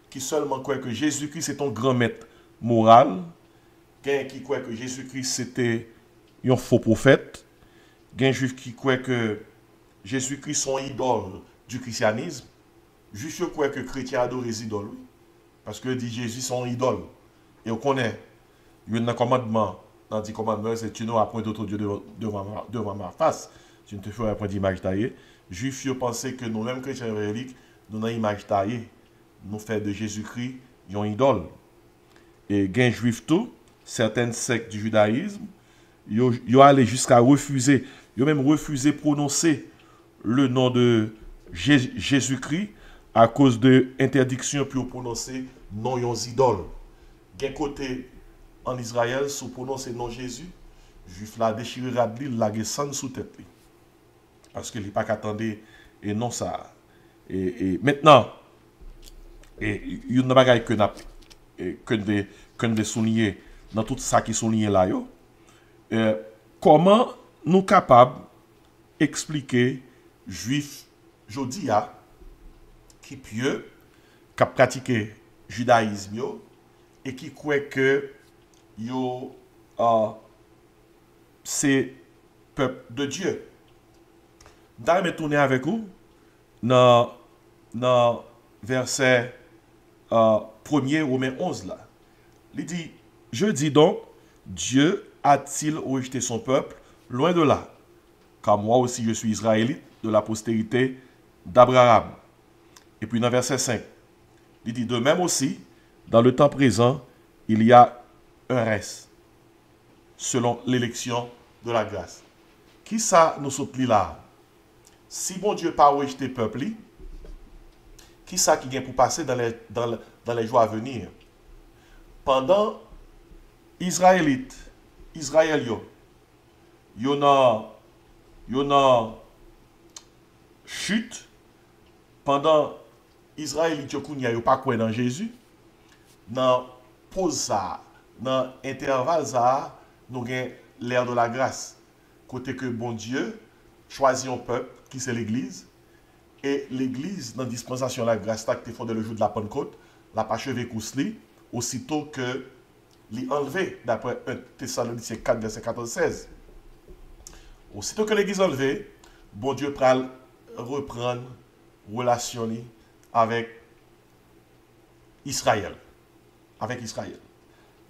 qui seulement croit que Jésus-Christ est un grand maître moral Quelqu'un qui croit que Jésus-Christ c'était un faux prophète. Il y a un juif qui croit que Jésus-Christ son idole du christianisme. Juif croit que chrétien adore les idoles. Parce que dit Jésus son idole. Et on connaît, il y a un commandement, dans le commandement, c'est tu n'auras point d'autre Dieu devant ma face. Tu ne te feras point d'image taillée. Juifs pensaient que nous-mêmes, chrétiens évangéliques, nous avons une image taillée. Nous faisons de Jésus-Christ une idole. Et il y a un juif tout, certaines sectes du judaïsme, ils ont allé jusqu'à refuser, ils ont même refusé de prononcer le nom de Jésus-Christ à cause de l'interdiction pour prononcer non yon idoles. Il y a un côté en Israël, si vous prononcez non Jésus, juif la déchiré Rabli, la descend sous tête. Parce que il n'est pas qu'attendre et non ça. Et maintenant, il y a une bagaille que de souligner dans tout ça qui est souligné là. Comment nous sommes capables d'expliquer juifs jodia qui pieux, qui pratiquent judaïsme et qui croient que c'est peuple de Dieu. D'ailleurs, je tourner avec vous dans verset 1er Romains 11 là. Il dit, je dis donc, Dieu a-t-il rejeté son peuple? Loin de là. Car moi aussi je suis israélite de la postérité d'Abraham. Et puis dans verset 5, il dit, de même aussi, dans le temps présent, il y a un reste, selon l'élection de la grâce. Qui ça nous saute là? Si bon Dieu pas rejeté le peuple, qui ça qui vient pour passer dans les jours à venir? Pendant Israël yon a chute, pendant Israël yo pas quoi dans Jésus, dans pause ça, dans intervalle ça, nous avons l'ère de la grâce. Côté que bon Dieu choisit un peuple qui c'est l'église, et l'église dans la dispensation de la grâce qui est fondée le jour de la Pentecôte, la pas chevé kousli, aussitôt que l'y enlevé, d'après 1 Thessaloniciens 4, verset 14-16. Aussitôt que l'église enlevée, bon Dieu pral reprendre relation avec Israël.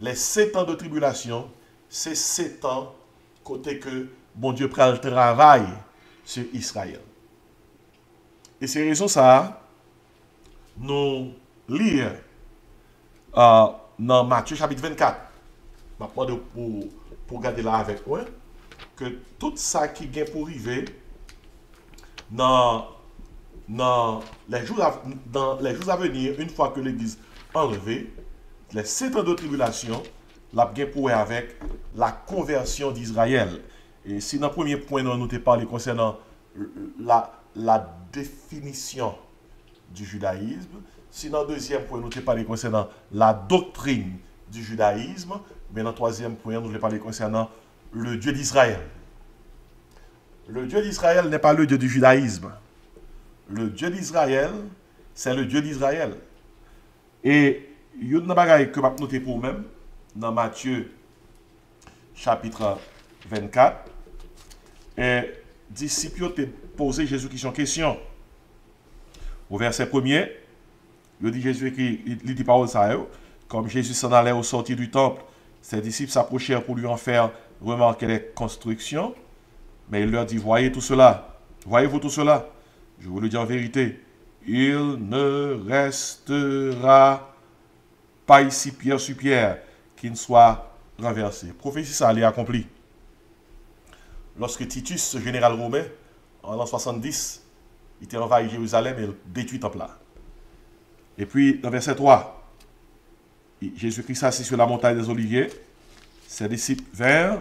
Les 7 ans de tribulation, c'est 7 ans côté que bon Dieu pral travail sur Israël. Et c'est raison ça, nous lire dans Matthieu chapitre 24, je pour regarder là avec moi, que tout ça qui vient pour arriver dans les jours à venir, une fois que l'église enlevée, les 7 ans de tribulation, la bien pour avec la conversion d'Israël. Et si dans le premier point, nous avons parlé concernant la définition du judaïsme, si dans le deuxième point, nous avons parlé concernant la doctrine du judaïsme, mais dans le troisième point, nous avons parlé concernant le Dieu d'Israël. Le Dieu d'Israël n'est pas le Dieu du judaïsme. Le Dieu d'Israël, c'est le Dieu d'Israël. Et il y a une chose que je vais noter pour vous-même, dans Matthieu chapitre 24, et disciples ont posé Jésus une question. Au verset 1er, il dit Jésus qui dit parole ça, comme Jésus s'en allait au sortir du temple, ses disciples s'approchèrent pour lui en faire remarquer les constructions, mais il leur dit, voyez tout cela, voyez-vous tout cela? Je vous le dis en vérité, il ne restera pas ici pierre sur pierre qui ne soit renversé. Prophétie ça allait accompli. Lorsque Titus, ce général romain, en l'an 70, il était envahi Jérusalem et détruit le temple là. Et puis, dans verset 3, Jésus-Christ s'assit sur la montagne des Oliviers. Ses disciples vinrent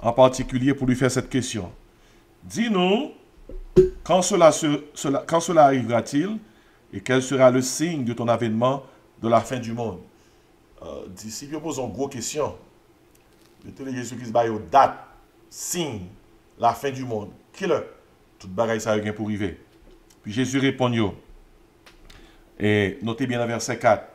en particulier pour lui faire cette question. Dis-nous, quand cela arrivera-t-il et quel sera le signe de ton avènement de la fin du monde? Disciples posent une grosse question. Jésus-Christ va une date, signe, la fin du monde. Qui le? Tout bagaille ça vient pour arriver. Puis Jésus répond, et notez bien le verset 4.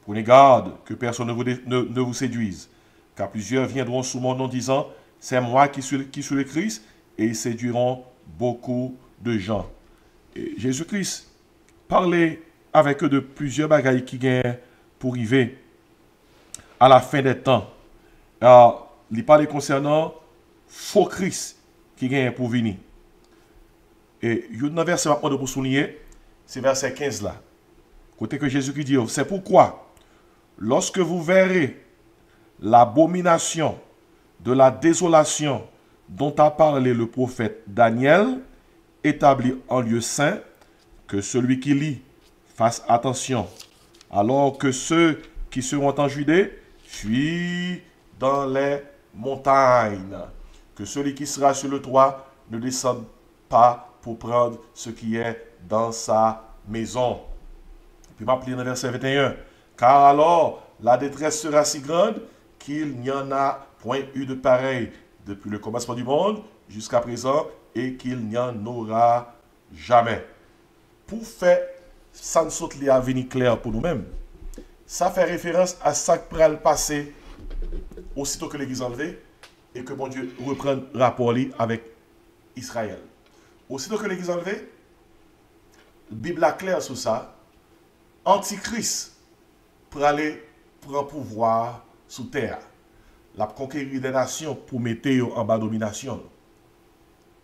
Prenez garde que personne ne vous séduise. car plusieurs viendront sous mon nom disant, c'est moi qui suis le Christ, et ils séduiront beaucoup de gens. Et Jésus-Christ parlait avec eux de plusieurs bagailles qui gagnent pour arriver à la fin des temps. Alors, il parlait concernant faux Christ qui gagne pour venir. Et il y a un verset pour souligner, c'est verset 15 là. Côté que Jésus-Christ dit, c'est pourquoi, lorsque vous verrez l'abomination de la désolation dont a parlé le prophète Daniel, établi en lieu saint, que celui qui lit fasse attention, alors que ceux qui seront en Judée fuient dans les montagnes, que celui qui sera sur le toit ne descende pas pour prendre ce qui est dans sa maison. Puis m'appeler dans le verset 21. Car alors la détresse sera si grande qu'il n'y en a point eu de pareil depuis le commencement du monde jusqu'à présent et qu'il n'y en aura jamais. Pour faire ça ne saute les avenir clair pour nous-mêmes, ça fait référence à ça qui pourrait le passer aussitôt que l'Église enlevée et que mon Dieu reprend rapport avec Israël. Aussitôt que l'Église enlevée, la Bible est claire sur ça. Antichrist pour aller prendre pouvoir sous terre. La conquérir des nations pour mettre en bas domination.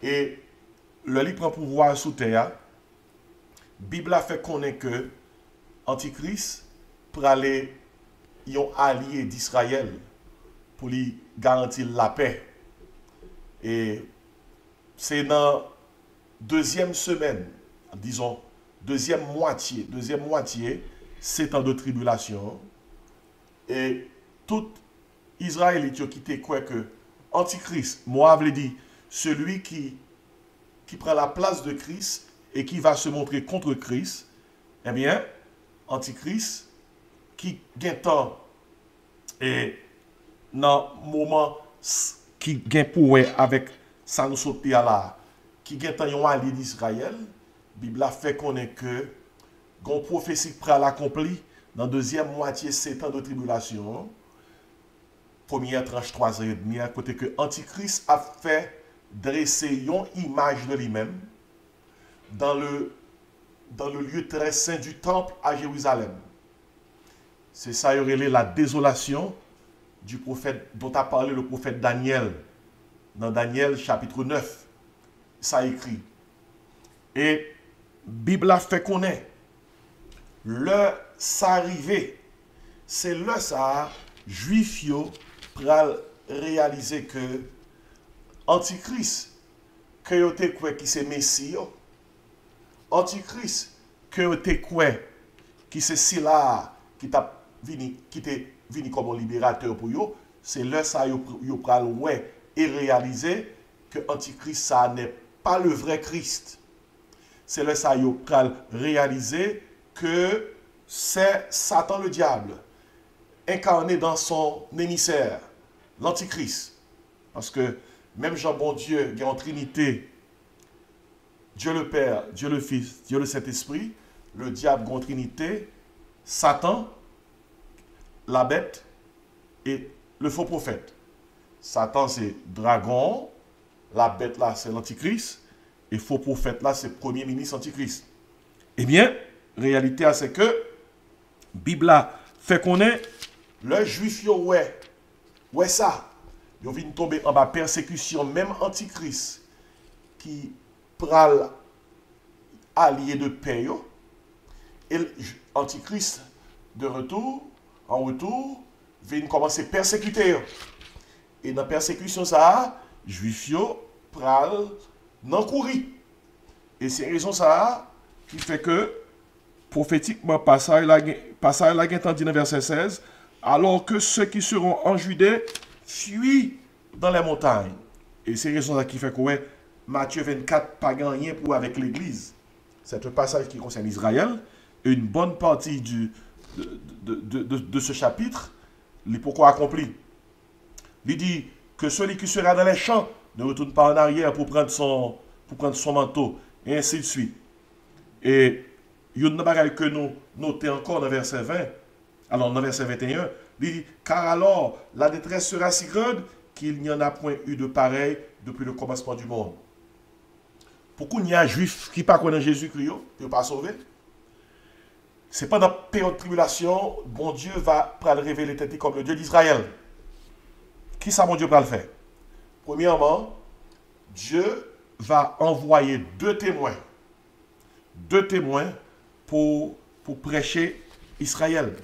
Et le livre prend pouvoir sous terre. Bible a fait connaître que Antichrist pour aller un allié d'Israël pour lui garantir la paix. Et c'est dans deuxième semaine, disons deuxième moitié, 7 ans de tribulation. Et tout Israélite qui te croit que Antichrist, moi je dit, celui qui prend la place de Christ et qui va se montrer contre Christ, eh bien, Antichrist, qui gagne temps et dans le moment qui gagne pouvoir avec ça nous saute à là, qui gagne temps un allié d'Israël, la Bible a fait connaître que gon prophétie prend l'accompli dans deuxième moitié 7 ans de tribulation, première tranche 3 ans et demi, à côté que Antichrist a fait dresser une image de lui-même dans le lieu très saint du temple à Jérusalem. C'est ça, il y aurait la désolation du prophète dont a parlé le prophète Daniel, dans Daniel chapitre 9. Ça écrit. Et Bible a fait connaître. Le ça arrivé, c'est le ça, juif yo pral réaliser que Antichrist, que yo te kwe qui c'est Messie, Antichrist, que yo te kwe qui c'est Sila, qui te vini comme un libérateur pour yo, c'est le ça yo pral ouais et réaliser que Antichrist ça n'est pas le vrai Christ. C'est le ça yo pral réaliser que c'est Satan le diable, incarné dans son émissaire, l'Antichrist. Parce que même Jean bon Dieu, qui est en Trinité, Dieu le Père, Dieu le Fils, Dieu le Saint-Esprit, le diable en Trinité, Satan, la bête et le faux prophète. Satan c'est dragon, la bête là c'est l'Antichrist, et faux prophète là c'est premier ministre Antichrist. Eh bien, réalité c'est que Bible fait connaître le juif yo ouais ça yo vient tomber en bas persécution même Antichrist qui pral allié de paix yo, et Antichrist en retour vient commencer à persécuter yo. Et dans la persécution ça juif yo pral nan courir. Et c'est raison ça qui fait que prophétiquement, passage la dit dans verset 16, alors que ceux qui seront en Judée fuient dans les montagnes. Et c'est raison qui fait que Matthieu 24 pas gagné pour avec l'Église. C'est un passage qui concerne Israël. Et une bonne partie de ce chapitre, il pourquoi accompli. Il dit que celui qui sera dans les champs ne retourne pas en arrière pour prendre son manteau, et ainsi de suite. Et il y a une chose que nous notons encore dans verset 20, alors dans verset 21, Il dit, car alors la détresse sera si grande qu'il n'y en a point eu de pareil depuis le commencement du monde. Pourquoi il y a un juif qui ne connaît pas Jésus-Christ, qui n'est pas sauvé? C'est pendant la période de tribulation, bon Dieu va le révéler comme le Dieu d'Israël. Qui ça, mon Dieu, va le faire? Premièrement, Dieu va envoyer deux témoins pour prêcher Israël.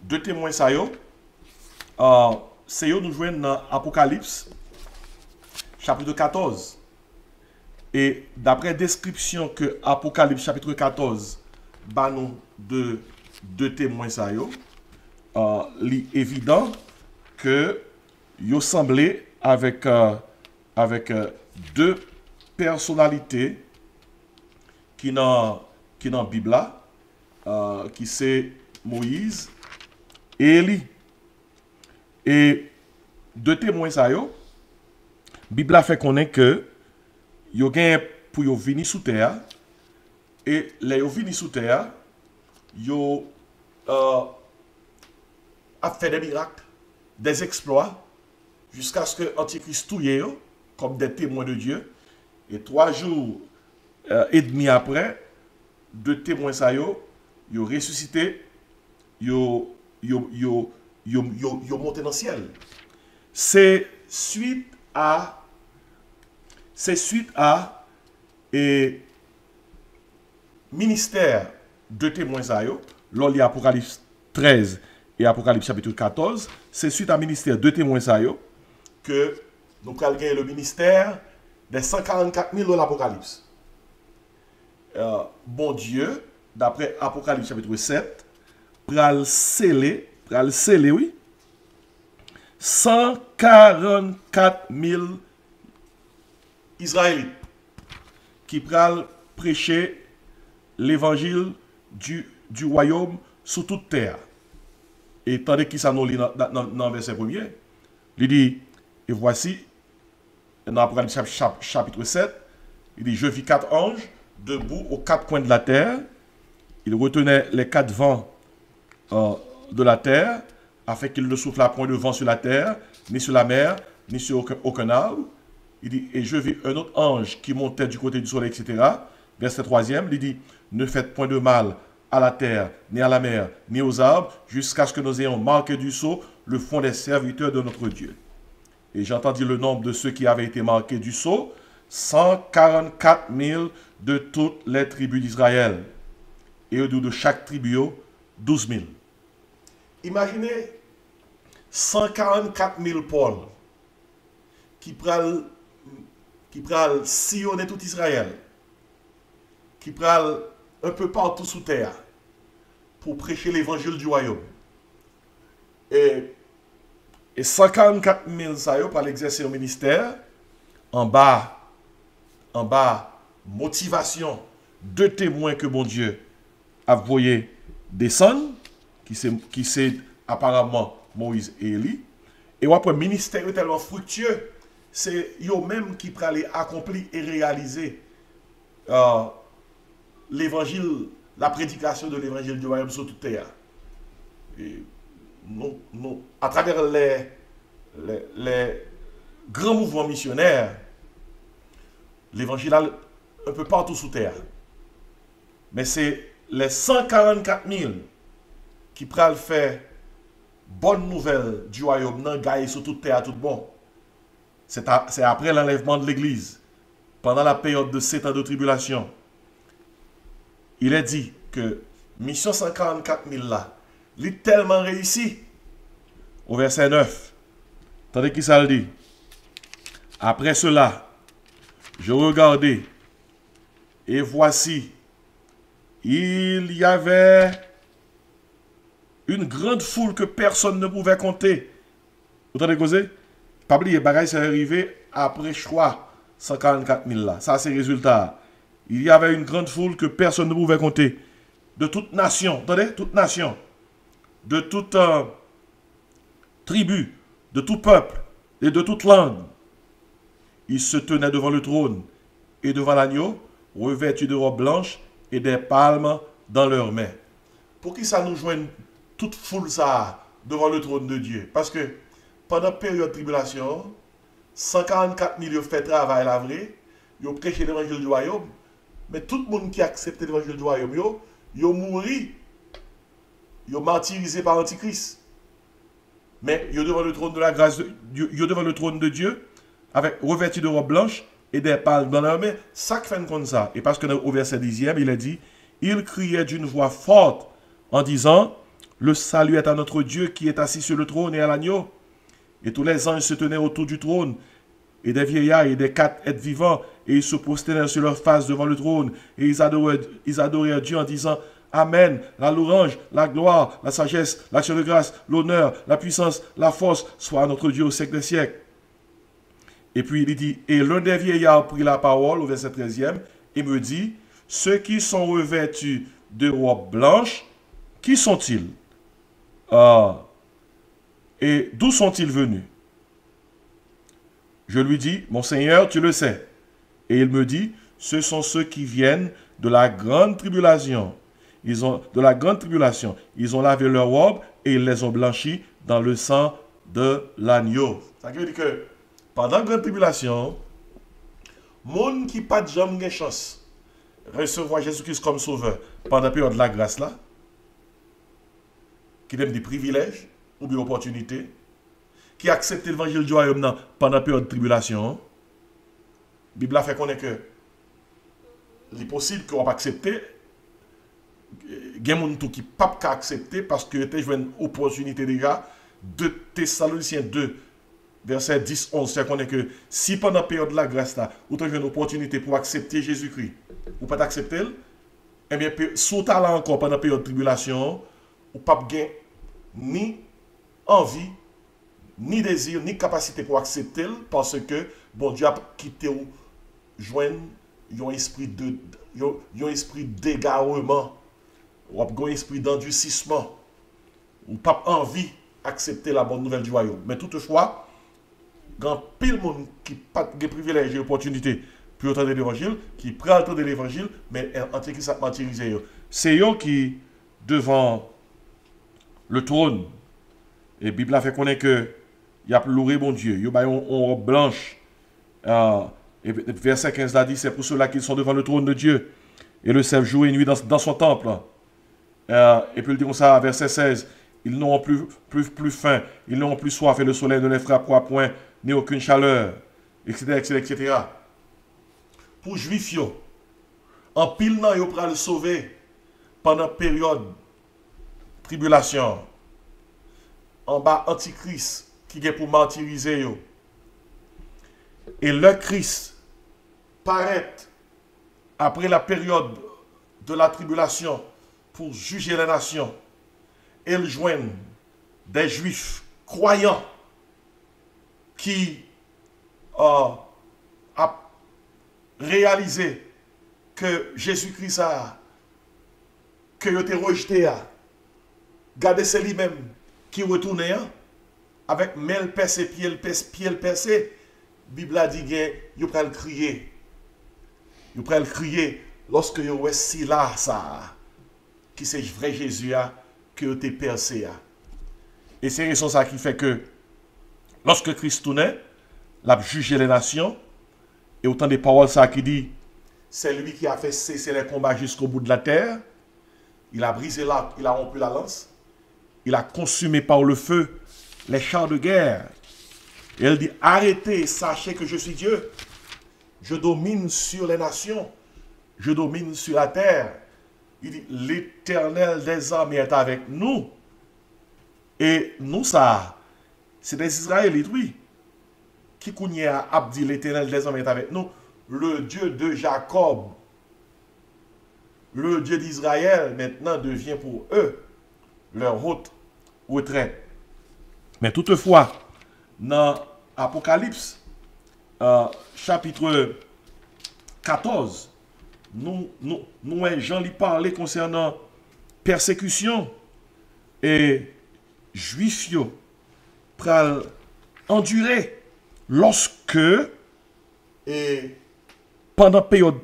Deux témoins, ça y est. C'est nous jouons dans Apocalypse, chapitre 14. Et d'après la description que Apocalypse, chapitre 14, bah nous de deux témoins, ça y est, il est évident que ils semblé avec deux personnalités qui dans la Bible là, qui c'est Moïse et Élie. Et deux témoins ça yo, Bible a fait connaître que yo gagne pour yo venir sous terre et les yo venir sous terre, yo a fait des miracles, des exploits jusqu'à ce que Antichrist touille comme des témoins de Dieu. Et 3 jours et demi après, deux témoins ça yo ressuscité, yo monté dans le ciel. C'est suite à et ministère de témoins ça yo, lors de Apocalypse 13 et Apocalypse chapitre 14, c'est suite à ministère de témoins ça yo que nous allons gagner le ministère des 144 000 de l'Apocalypse. Bon Dieu, d'après Apocalypse chapitre 7, pral sceller, oui, 144 000 Israélites qui pral prêcher l'évangile du royaume sur toute terre. Et tandis qu'il s'en lit dans le verset 1er, il dit, et voici, dans Apocalypse chapitre 7, il dit, je vis 4 anges debout aux 4 coins de la terre. Ils retenaient les 4 vents de la terre, afin qu'il ne soufflât point de vent sur la terre, ni sur la mer, ni sur aucun arbre. Il dit, et je vis un autre ange qui montait du côté du soleil, etc. Verset 3e, il dit, ne faites point de mal à la terre, ni à la mer, ni aux arbres, jusqu'à ce que nous ayons marqué du sceau le fond des serviteurs de notre Dieu. Et j'entendis le nombre de ceux qui avaient été marqués du sceau, 144 000 de toutes les tribus d'Israël. Et de chaque tribu, 12 000. Imaginez 144 000 Paul qui pral sillonner tout Israël, qui pral un peu partout sous terre pour prêcher l'évangile du royaume. Et 144 000 ça y est, par exercer au ministère, en bas, motivation, deux témoins que bon Dieu a voyé descendre, qui c'est apparemment Moïse et Élie. Et après, le ministère est tellement fructueux, c'est eux-mêmes qui pourraient accomplir et réaliser l'évangile, la prédication de l'évangile du royaume sur toute terre. Et nous, à travers les grands mouvements missionnaires, l'évangile un peu partout sous terre. Mais c'est les 144 000 qui pourraient faire bonne nouvelle du royaume, non, gagne sur toute terre, tout bon. C'est après l'enlèvement de l'Église, pendant la période de 7 ans de tribulation. Il est dit que mission 144 000 là, il est tellement réussi. Au verset 9, tandis qu'il ça le dit. Après cela, je regardais, et voici, il y avait une grande foule que personne ne pouvait compter. Vous entendez causer? Pas oublier, bagaille c'est arrivé après choix 144 000 là. Ça c'est le résultat. Il y avait une grande foule que personne ne pouvait compter. De toute nation, attendez, toute nation, de toute tribu, de tout peuple et de toute langue. Ils se tenaient devant le trône et devant l'agneau, revêtus de robes blanches et des palmes dans leurs mains. Pour qui ça nous joigne toute foule ça devant le trône de Dieu. Parce que pendant la période de tribulation, 144 000 ont fait travail la vraie, ils ont prêché l'évangile du royaume, mais tout le monde qui a accepté l'évangile du royaume, ils ont mouru, ils ont martyrisé par l'Antichrist. Mais ils sont devant le trône de la grâce, ils sont devant le trône de Dieu, avec revêtus de robes blanches et des palmes dans leurs mains. Ça fait comme ça. Et parce que au verset 10e, il a dit, il criait d'une voix forte en disant, le salut est à notre Dieu qui est assis sur le trône et à l'agneau. Et tous les anges se tenaient autour du trône, et des vieillards et des 4 êtres vivants, et ils se prosternèrent sur leur face devant le trône, et ils adorèrent Dieu en disant, Amen, la louange, la gloire, la sagesse, l'action de grâce, l'honneur, la puissance, la force, soit à notre Dieu au siècle des siècles. Et puis il dit, et l'un des vieillards prit la parole au verset 13e, et me dit, ceux qui sont revêtus de robes blanches, qui sont-ils? Et d'où sont-ils venus? Je lui dis, mon Seigneur, tu le sais. Et il me dit, ce sont ceux qui viennent de la grande tribulation. Ils ont lavé leurs robes et ils les ont blanchis dans le sang de l'agneau. Ça veut dire que pendant la grande tribulation, monde qui pas de jambe de chance recevoir Jésus-Christ comme sauveur pendant la période de la grâce là, qui donne des privilèges ou des opportunités, qui accepte l'évangile du royaume pendant la période de tribulation, la Bible a fait connaître que il est possible qu'on va accepter. Il y a des gens qui ne peuvent pas accepter parce que tu as une opportunité déjà. De Thessaloniciens 2, verset 10-11, c'est qu'on est que si pendant la période de la grâce, vous avez une opportunité pour accepter Jésus-Christ, ou pas accepter, eh bien, si vous là encore pendant la période de tribulation, vous n'avez pas ni envie, ni désir, ni capacité pour accepter, parce que bon Dieu a quitté ou joindre un esprit d'égarement, ou un esprit d'endurcissement, ou pas envie d'accepter la bonne nouvelle du royaume. Mais toutefois, il y a pile de monde qui n'a pas de privilèges et d'opportunités pour entendre l'évangile, qui prend entendre l'évangile, mais Antichrist a martyrisé. C'est eux qui, devant le trône, et la Bible a fait connaître que il y a loué bon Dieu, il y a une robe blanche. Et verset 15 l'a dit, c'est pour ceux-là qui sont devant le trône de Dieu et le servent jour et nuit dans son temple. Et puis il dit comme ça, verset 16, ils n'auront plus faim, ils n'auront plus soif et le soleil ne les frappera point, ni aucune chaleur, etc. Pour juifs, en pile nan yo pral le sauver pendant la période tribulation. En bas, Antichrist qui est pour martyriser yo. Et le Christ paraît après la période de la tribulation pour juger les nations. Et le joignent des juifs croyants qui a réalisé que Jésus-Christ a, que il a été rejeté, gardez c'est lui-même qui retournait avec main percé, pied percé. La Bible a dit qu'il peut le crier. Il peut le crier lorsque il voit si là, ça, qui c'est vrai Jésus, que tu es percé. Et c'est ça qui fait que lorsque Christ tournait, il a jugé les nations, et autant des paroles ça qui dit, c'est lui qui a fait cesser les combats jusqu'au bout de la terre. Il a brisé l'arc, il a rompu la lance, il a consumé par le feu les chars de guerre. Et elle dit, arrêtez, sachez que je suis Dieu. Je domine sur les nations. Je domine sur la terre. Il dit, l'Éternel des armées est avec nous. Et nous, ça, c'est des Israélites, oui. Qui connaît à dit l'Éternel des armées est avec nous. Le Dieu de Jacob, le Dieu d'Israël, maintenant devient pour eux leur haute retraite. Mais toutefois, dans Apocalypse, chapitre 14, nous Jean lui parlait concernant persécution et juifs pral endurer lorsque et pendant période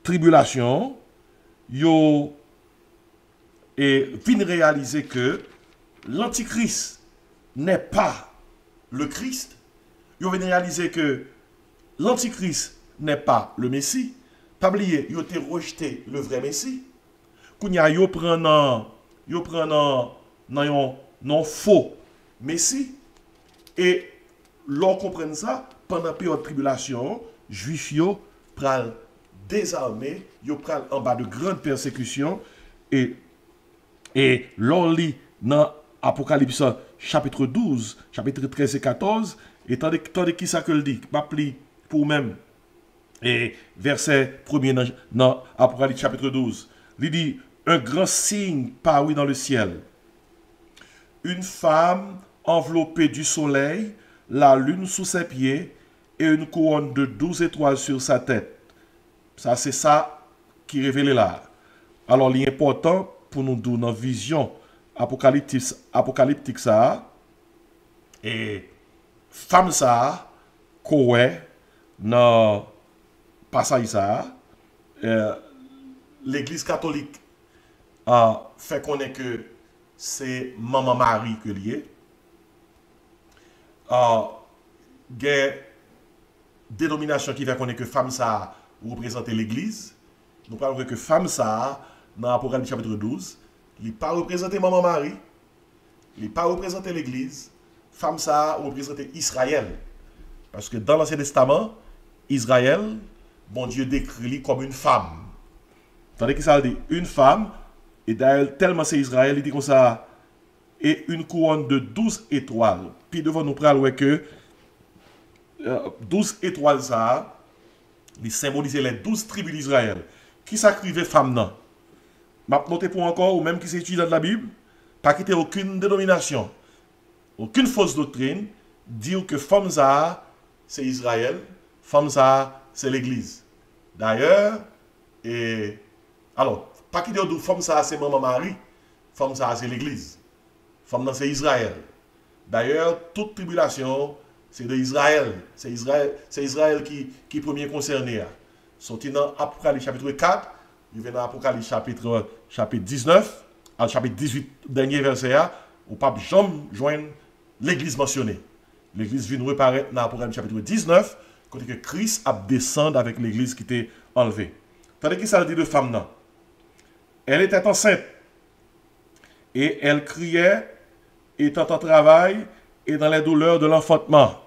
tribulation yo et viennent réaliser que l'Antichrist n'est pas le Christ. Ils viennent réaliser que l'Antichrist n'est pas le Messie. Pas oublier, ils ont rejeté le vrai Messie. Kounya, ils prennent un faux Messie. Et l'on comprend ça, pendant la période de tribulation, Juifs yo pral désarmés, yo pral en bas de grandes persécutions. Et l'on lit dans Apocalypse chapitre 12, chapitre 13 et 14, et tandis qui ça que le dit, m'appli pour même. Et verset 1er dans Apocalypse chapitre 12, il dit, un grand signe parut dans le ciel. Une femme enveloppée du soleil, la lune sous ses pieds et une couronne de 12 étoiles sur sa tête. Ça, c'est ça qui est révélé là. Alors, l'important pour nous donner dans la vision apocalyptique ça, et femme ça, quoi, dans passage ça, l'église catholique fait connaître que c'est Maman Marie que lié. Il y a des dénominations qui fait connaître que femme ça représente l'église. Nous parlons que femme ça, dans l'Apocalypse chapitre 12, il n'est pas représenté Maman Marie, il n'est pas représenté l'église. Femme ça représente Israël. Parce que dans l'Ancien Testament, Israël, bon Dieu décrit comme une femme. Tandis que ça dit une femme, et d'ailleurs, tellement c'est Israël, il dit comme ça, et une couronne de 12 étoiles. Puis devant nous, prenons que 12 étoiles, ça, il symbolise les 12 tribus d'Israël. Qui s'acrivait femme non? Je noter pour encore, ou même qui s'étudie dans la Bible, pas quitter aucune dénomination, aucune fausse doctrine, dire que femme ça, c'est Israël, femme ça, c'est l'Église. D'ailleurs, alors, pas quitter femme ça, c'est Maman Marie, femme ça, c'est l'Église. Femme ça, c'est Israël. D'ailleurs, toute tribulation, c'est de Israël. C'est Israël qui est premier concerné. Sorti dans Apocalypse chapitre 4, il vient dans Apocalypse chapitre 19, à chapitre 18, dernier verset, où pape jamais joindre l'église mentionnée. L'église vient reparaître dans Apocalypse chapitre 19, côté que Christ a descendu avec l'église qui était enlevée. Tandis que ça dit de femme, non. Elle était enceinte. Et elle criait, étant en travail et dans les douleurs de l'enfantement.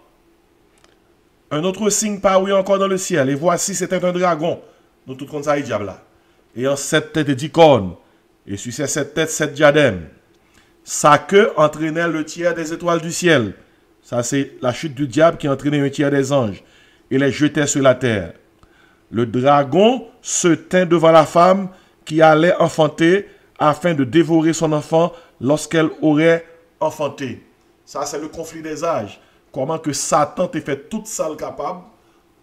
Un autre signe parut encore dans le ciel, et voici c'était un dragon, nous tout comme ça, diable là, ayant 7 têtes et 10 cornes, et sur ces 7 têtes, 7 diadèmes. Sa queue entraînait le tiers des étoiles du ciel. Ça, c'est la chute du diable qui entraînait un tiers des anges, et les jetait sur la terre. Le dragon se tint devant la femme qui allait enfanter, afin de dévorer son enfant lorsqu'elle aurait enfanté. Ça, c'est le conflit des âges. Comment que Satan t'a fait toute ça capable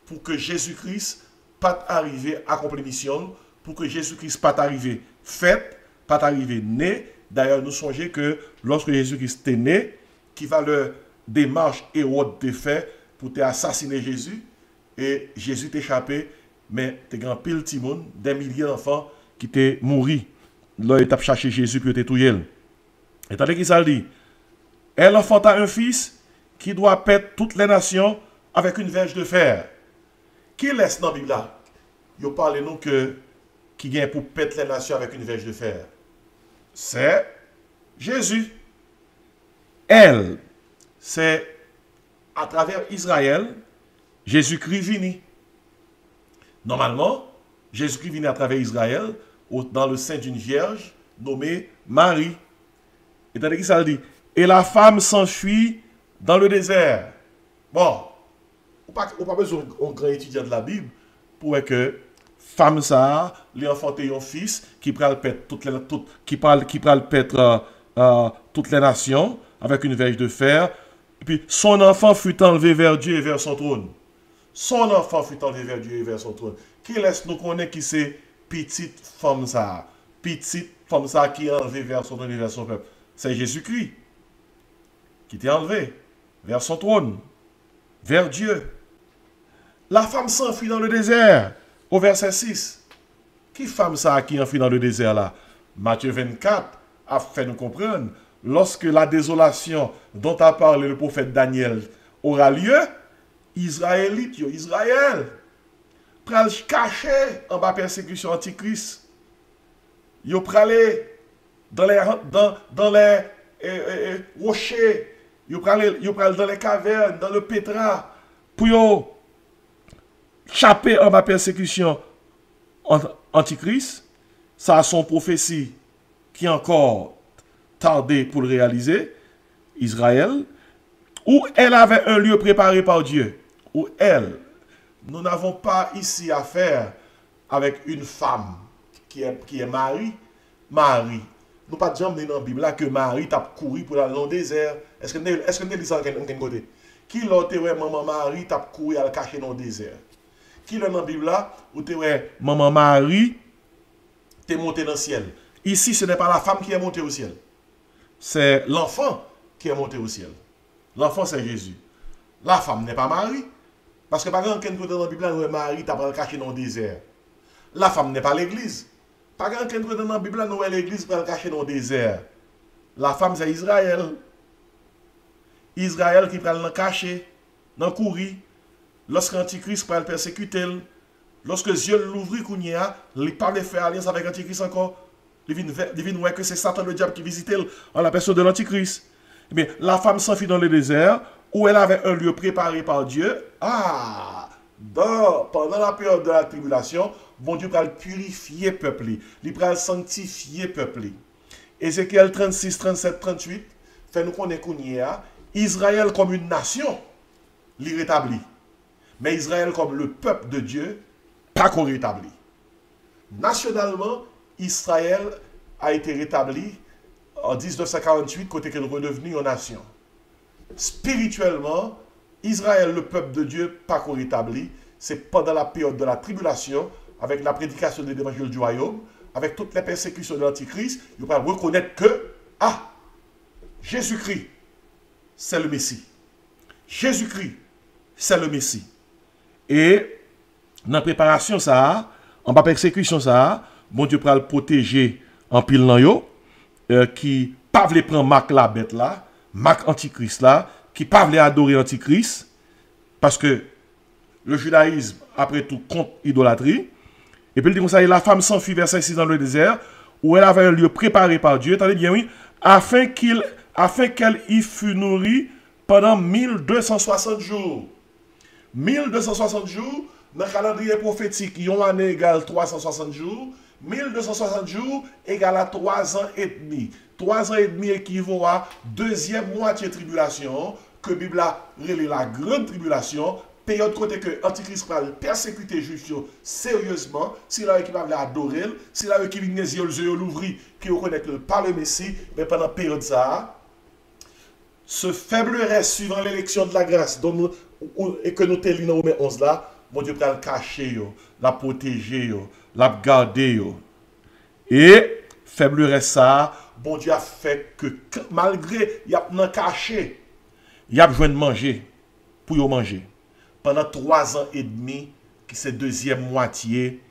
pour que Jésus-Christ pas arriver à accomplir mission, pour que Jésus-Christ pas arriver fait, pas arriver né. D'ailleurs, nous songeons que lorsque Jésus-Christ est né, qui va le démarche Hérode te fait pour assassiner Jésus, et Jésus t'a échappé, mais t'es grand pile timon, des milliers d'enfants qui t'es mouru. Là, il t'a cherché Jésus puis t'es touillé. Et tandis qu'il ça dit, elle enfanta un fils qui doit paître toutes les nations avec une verge de fer. Qui laisse dans la Bible là? Il parle nous que qui vient pour paître les nations avec une verge de fer. C'est Jésus. Elle, c'est à travers Israël, Jésus-Christ vini. Normalement, Jésus-Christ vini à travers Israël dans le sein d'une vierge nommée Marie. Et tandis que ça dit, et la femme s'enfuit dans le désert. Bon, on n'a pas besoin d'un grand étudiant de la Bible pour voir que femme ça, les enfanté un fils qui pral pète toutes les nations avec une verge de fer. Et puis son enfant fut enlevé vers Dieu et vers son trône. Son enfant fut enlevé vers Dieu et vers son trône. Qui laisse nous connaître qui c'est petite femme ça? Petite femme ça qui est enlevée vers son trône et vers son peuple. C'est Jésus-Christ qui t'est enlevé vers son trône, vers Dieu. La femme s'enfuit dans le désert, au verset 6. Qui femme ça qui enfuit dans le désert là? Matthieu 24 a fait nous comprendre, lorsque la désolation dont a parlé le prophète Daniel aura lieu, Israël, pral caché en bas persécution antichrist. Yo pralé dans les rochers, yo pralé dans les cavernes, dans le pétras, pour yo chapper en bas persécution antichrist. Ça a son prophétie qui encore tardé pour le réaliser. Israël, où elle avait un lieu préparé par Dieu, où elle, nous n'avons pas ici affaire avec une femme qui est Marie. Marie. Nous pas jamais dans la Bible là que Marie t'a couru pour aller dans le désert. Est-ce que nous lisons quelque côté? Qui l'a été maman Marie t'a couru à le cacher dans le désert? Qui l'a dans la Bible là où tu maman Marie t'es monté dans le ciel? Ici, ce n'est pas la femme qui est montée au ciel. C'est l'enfant qui est monté au ciel. L'enfant, c'est Jésus. La femme n'est pas Marie. Parce que par exemple, quand dans la Bible, nous Marie t'a caché dans le désert. La femme n'est pas l'église. Par exemple, quand dans la Bible, nous l'église pour cacher dans le désert. La femme, c'est Israël. Israël qui prend le cacher, dans le courir. Lorsque l'Antichrist va le persécuter, lorsque Dieu l'ouvrit, il ne pas faire alliance avec l'Antichrist encore. Il vient voir que c'est Satan le diable qui visitait en la personne de l'Antichrist. Mais la femme s'enfuit dans le désert où elle avait un lieu préparé par Dieu. Pendant la période de la tribulation, bon Dieu va purifier le peuple. Il va sanctifier le peuple. Ézéchiel 36, 37, 38 fait nous connaître Israël comme une nation, l'y rétablit. Mais Israël comme le peuple de Dieu, pas qu'on rétablit. Nationalement, Israël a été rétabli en 1948, côté qu'elle est redevenue une nation. Spirituellement, Israël, le peuple de Dieu, pas qu'on rétablit. C'est pendant la période de la tribulation, avec la prédication de l'évangile du royaume, avec toutes les persécutions de l'Antichrist, il va reconnaître que, Jésus-Christ, c'est le Messie. Jésus-Christ, c'est le Messie. Et, dans la préparation, ça, en bas persécution, ça, bon Dieu va le protéger en pile dans yo, qui pas veut prendre marque la bête là, marque antichrist là, qui pas veut adorer antichrist, parce que le judaïsme, après tout, contre idolâtrie. Et puis il dit comme ça, la femme s'enfuit vers 6 dans le désert, où elle avait un lieu préparé par Dieu, attendez bien oui, afin qu'elle y fût nourrie pendant 1260 jours. 1260 jours, dans le calendrier prophétique, une année égale 360 jours. 1260 jours égale à 3 ans et demi. 3 ans et demi équivaut à deuxième moitié de tribulation, que la Bible a relé la grande tribulation, période côté que l'Antichrist va persécuter juif sérieusement, si là qui va l'adorer, si là qui vient les yeux l'ouvrir, qui reconnaît que pas le Messie, mais pendant la période ça, ce faible reste suivant l'élection de la grâce, et que nous télisons dans Romains 11 là, mon Dieu va le cacher, la protéger, la garder. Et, faible reste ça, bon Dieu a fait que malgré, il y a un caché, il y a besoin de manger, pour y manger. Pendant 3 ans et demi, qui c'est deuxième moitié,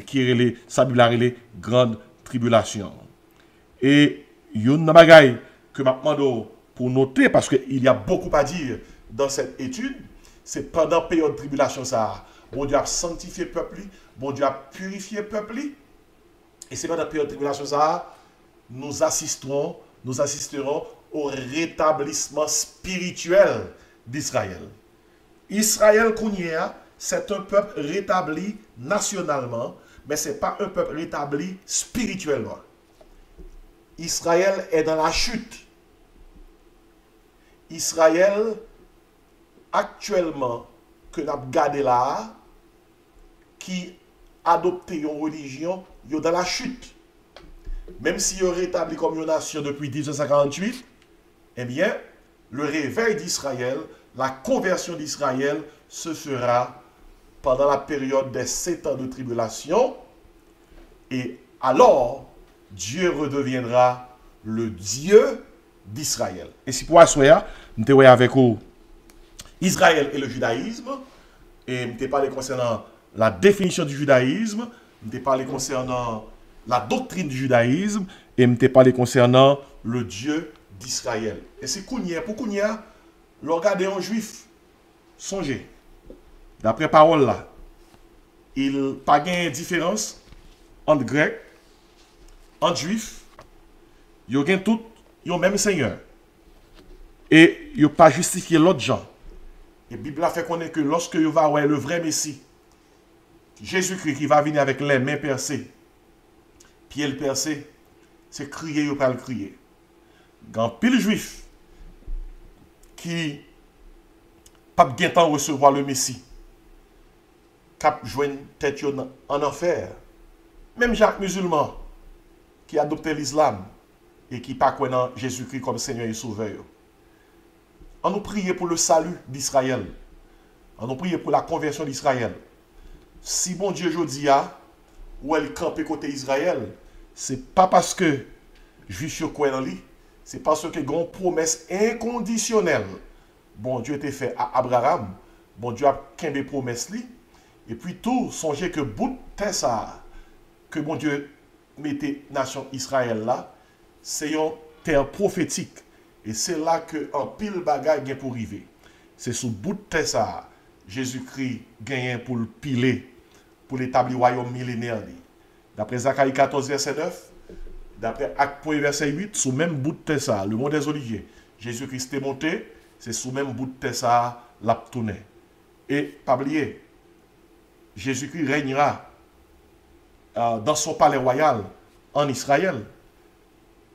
qui est ça les grandes tribulations. Et, il y a une bagaille que je demande pour noter, parce qu'il y a beaucoup à dire dans cette étude, c'est pendant la période de tribulation, ça, bon Dieu a sanctifié le peuple, bon Dieu a purifié le peuple, et c'est pendant la période de tribulation, ça, nous assisterons au rétablissement spirituel d'Israël. Israël, c'est un peuple rétabli nationalement, mais ce n'est pas un peuple rétabli spirituellement. Israël est dans la chute. Israël, actuellement, que nous avons gardé là, qui adopte une religion, ils sont dans la chute. Même si ils ont rétabli comme une nation depuis 1948, eh bien, le réveil d'Israël, la conversion d'Israël se fera pendant la période des 7 ans de tribulation. Et alors, Dieu redeviendra le Dieu d'Israël. Et si pour asseoir, nous sommes avec vous, Israël et le judaïsme, et nous avons parlé concernant la définition du judaïsme, nous avons parlé concernant la doctrine du judaïsme et me parlé concernant le Dieu d'Israël. Et c'est Kounia, pour Kounia, le regarder un juif, songez, d'après parole là, il n'y a pas de différence entre grec, entre juif, ils ont tout, ils ont même Seigneur. Et ils n'ont pas justifié l'autre gens. Et la Bible a fait connaître que lorsque il va voir le vrai Messie, Jésus-Christ qui va venir avec les mains percées, pieds percés, c'est crier, il pas le crier. Quand pile juif qui pas bien temps recevoir le Messie, cap joindre tête en enfer. Même Jacques musulman qui a adopté l'islam et qui pas connaît Jésus-Christ comme Seigneur et Sauveur. On nous prie pour le salut d'Israël. On nous prie pour la conversion d'Israël. Si bon Dieu aujourd'hui a, ou elle campe côté Israël, c'est pas parce que juif yo croit en lui, c'est parce que une promesse inconditionnelle. Bon Dieu était fait à Abraham, bon Dieu a qu'un promesse li, et puis tout songez que bout de ça que bon Dieu mettait nation Israël là, c'est une terre prophétique. Et c'est là que un pile bagaille gagne pour arriver. C'est sous bout de ça Jésus-Christ gagne pour le piler, pour l'établir royaume millénaire. D'après Zacharie 14, verset 9, d'après Acte 1, verset 8, sous même bout de ça, le monde des Oliviers, Jésus-Christ est monté, c'est sous même bout de ça, l'a tourné. Et, pas oublier, Jésus-Christ régnera dans son palais royal en Israël.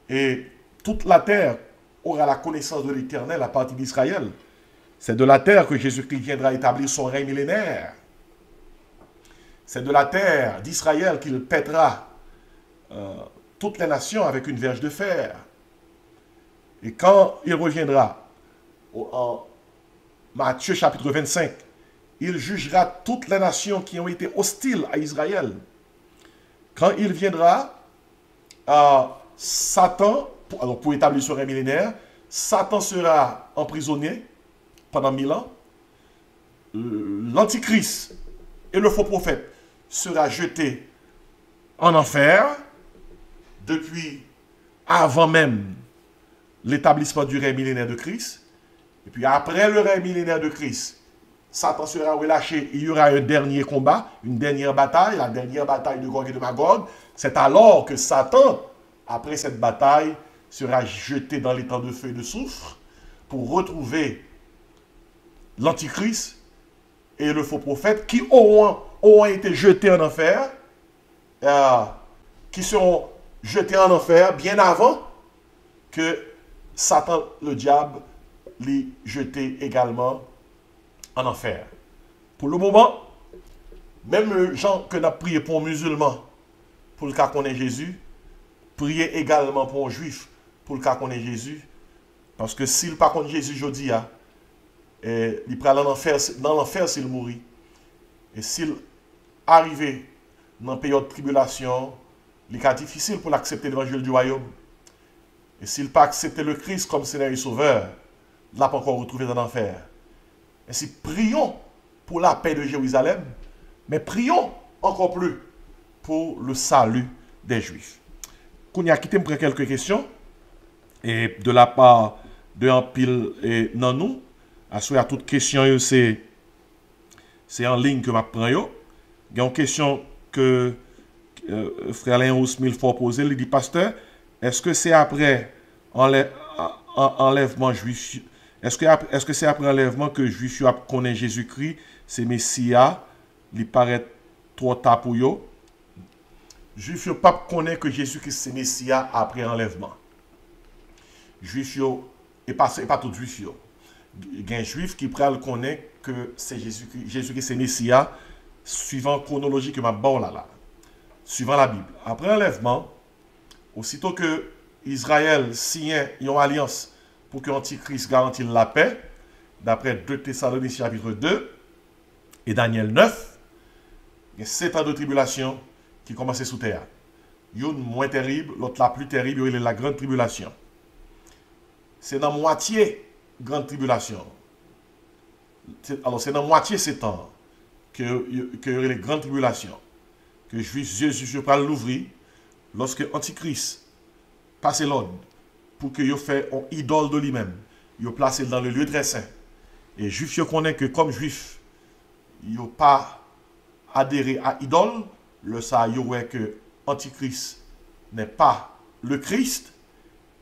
Et toute la terre aura la connaissance de l'Éternel à partir d'Israël. C'est de la terre que Jésus-Christ viendra établir son règne millénaire. C'est de la terre d'Israël qu'il pètera toutes les nations avec une verge de fer. Et quand il reviendra en Matthieu chapitre 25, il jugera toutes les nations qui ont été hostiles à Israël. Quand il viendra, Satan, pour établir son règne millénaire, Satan sera emprisonné pendant 1000 ans. L'Antichrist et le faux prophète sera jeté en enfer depuis avant même l'établissement du règne millénaire de Christ. Et puis après le règne millénaire de Christ, Satan sera relâché. Il y aura un dernier combat, une dernière bataille, la dernière bataille de Gog et de Magog. C'est alors que Satan, après cette bataille, sera jeté dans les temps de feu et de soufre pour retrouver l'Antichrist et le faux prophète qui auront été jetés en enfer, qui seront jetés en enfer bien avant que Satan, le diable, les jeté également en enfer. Pour le moment, même les gens que nous avons prié pour un musulman, pour le cas qu'on ait Jésus, priez également pour un juif, pour le cas qu'on ait Jésus, parce que s'il pas contre Jésus aujourd'hui, il prend dans l'enfer s'il mourit. Et s'il arrive dans une période de tribulation, il est difficile pour l'accepter l'évangile du royaume. Et s'il n'a pas accepté le Christ comme Seigneur et Sauveur, il n'a pas encore retrouvé dans l'enfer. Ainsi, prions pour la paix de Jérusalem, mais prions encore plus pour le salut des Juifs. Kounia quitté me prend quelques questions, et de la part de Ampil et Nanou, à toute question, c'est en ligne que je prends. Il y a une question que frère Léon Ousmil faut poser. Il dit, pasteur, est-ce que c'est après enlèvement juif? Est-ce que c'est après enlèvement que juif connaît Jésus-Christ, c'est Messia, il paraît trop tard pour eux? Juif ne pas connaît que Jésus-Christ c'est Messia après enlèvement. Juif et pas tout juif. Il y a un juif qui connaît que c'est Jésus-Christ c'est Messia, suivant la chronologie que m'a bon là, suivant la Bible. Après enlèvement, aussitôt que Israël signe une alliance pour que l'Antichrist garantisse la paix, d'après 2 Thessaloniciens chapitre 2 et Daniel 9, il y a 7 ans de tribulation qui commençaient sous terre. Une moins terrible, l'autre la plus terrible, il est la grande tribulation. C'est dans moitié grande tribulation. Alors c'est dans moitié 7 ans que y a les grandes tribulations. Que Jésus va l'ouvrir lorsque Antichrist passe l'ordre pour que yo fait une idole de lui-même, yo placé dans le lieu très saint. Et juif yo connaît que comme juif, yo pas adhéré à idole, le ça yo ouais que Antichrist n'est pas le Christ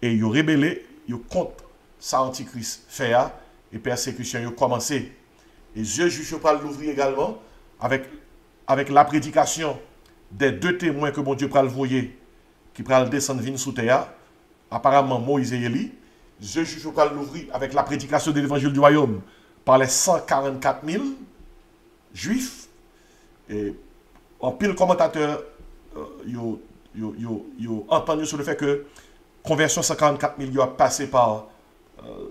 et yo rébellé, yo contre ça Antichrist fait et persécution yo commencé. Et Dieu juif yo pas l'ouvrir également avec la prédication des deux témoins que mon Dieu pral voyer qui pral descendre venir sous terre, apparemment Moïse et Élie. Dieu juif yo pral l'ouvrir avec la prédication de l'évangile du royaume par les 144 000 juifs. Et en pile commentateur yo entendu sur le fait que conversion 144 000 a passé par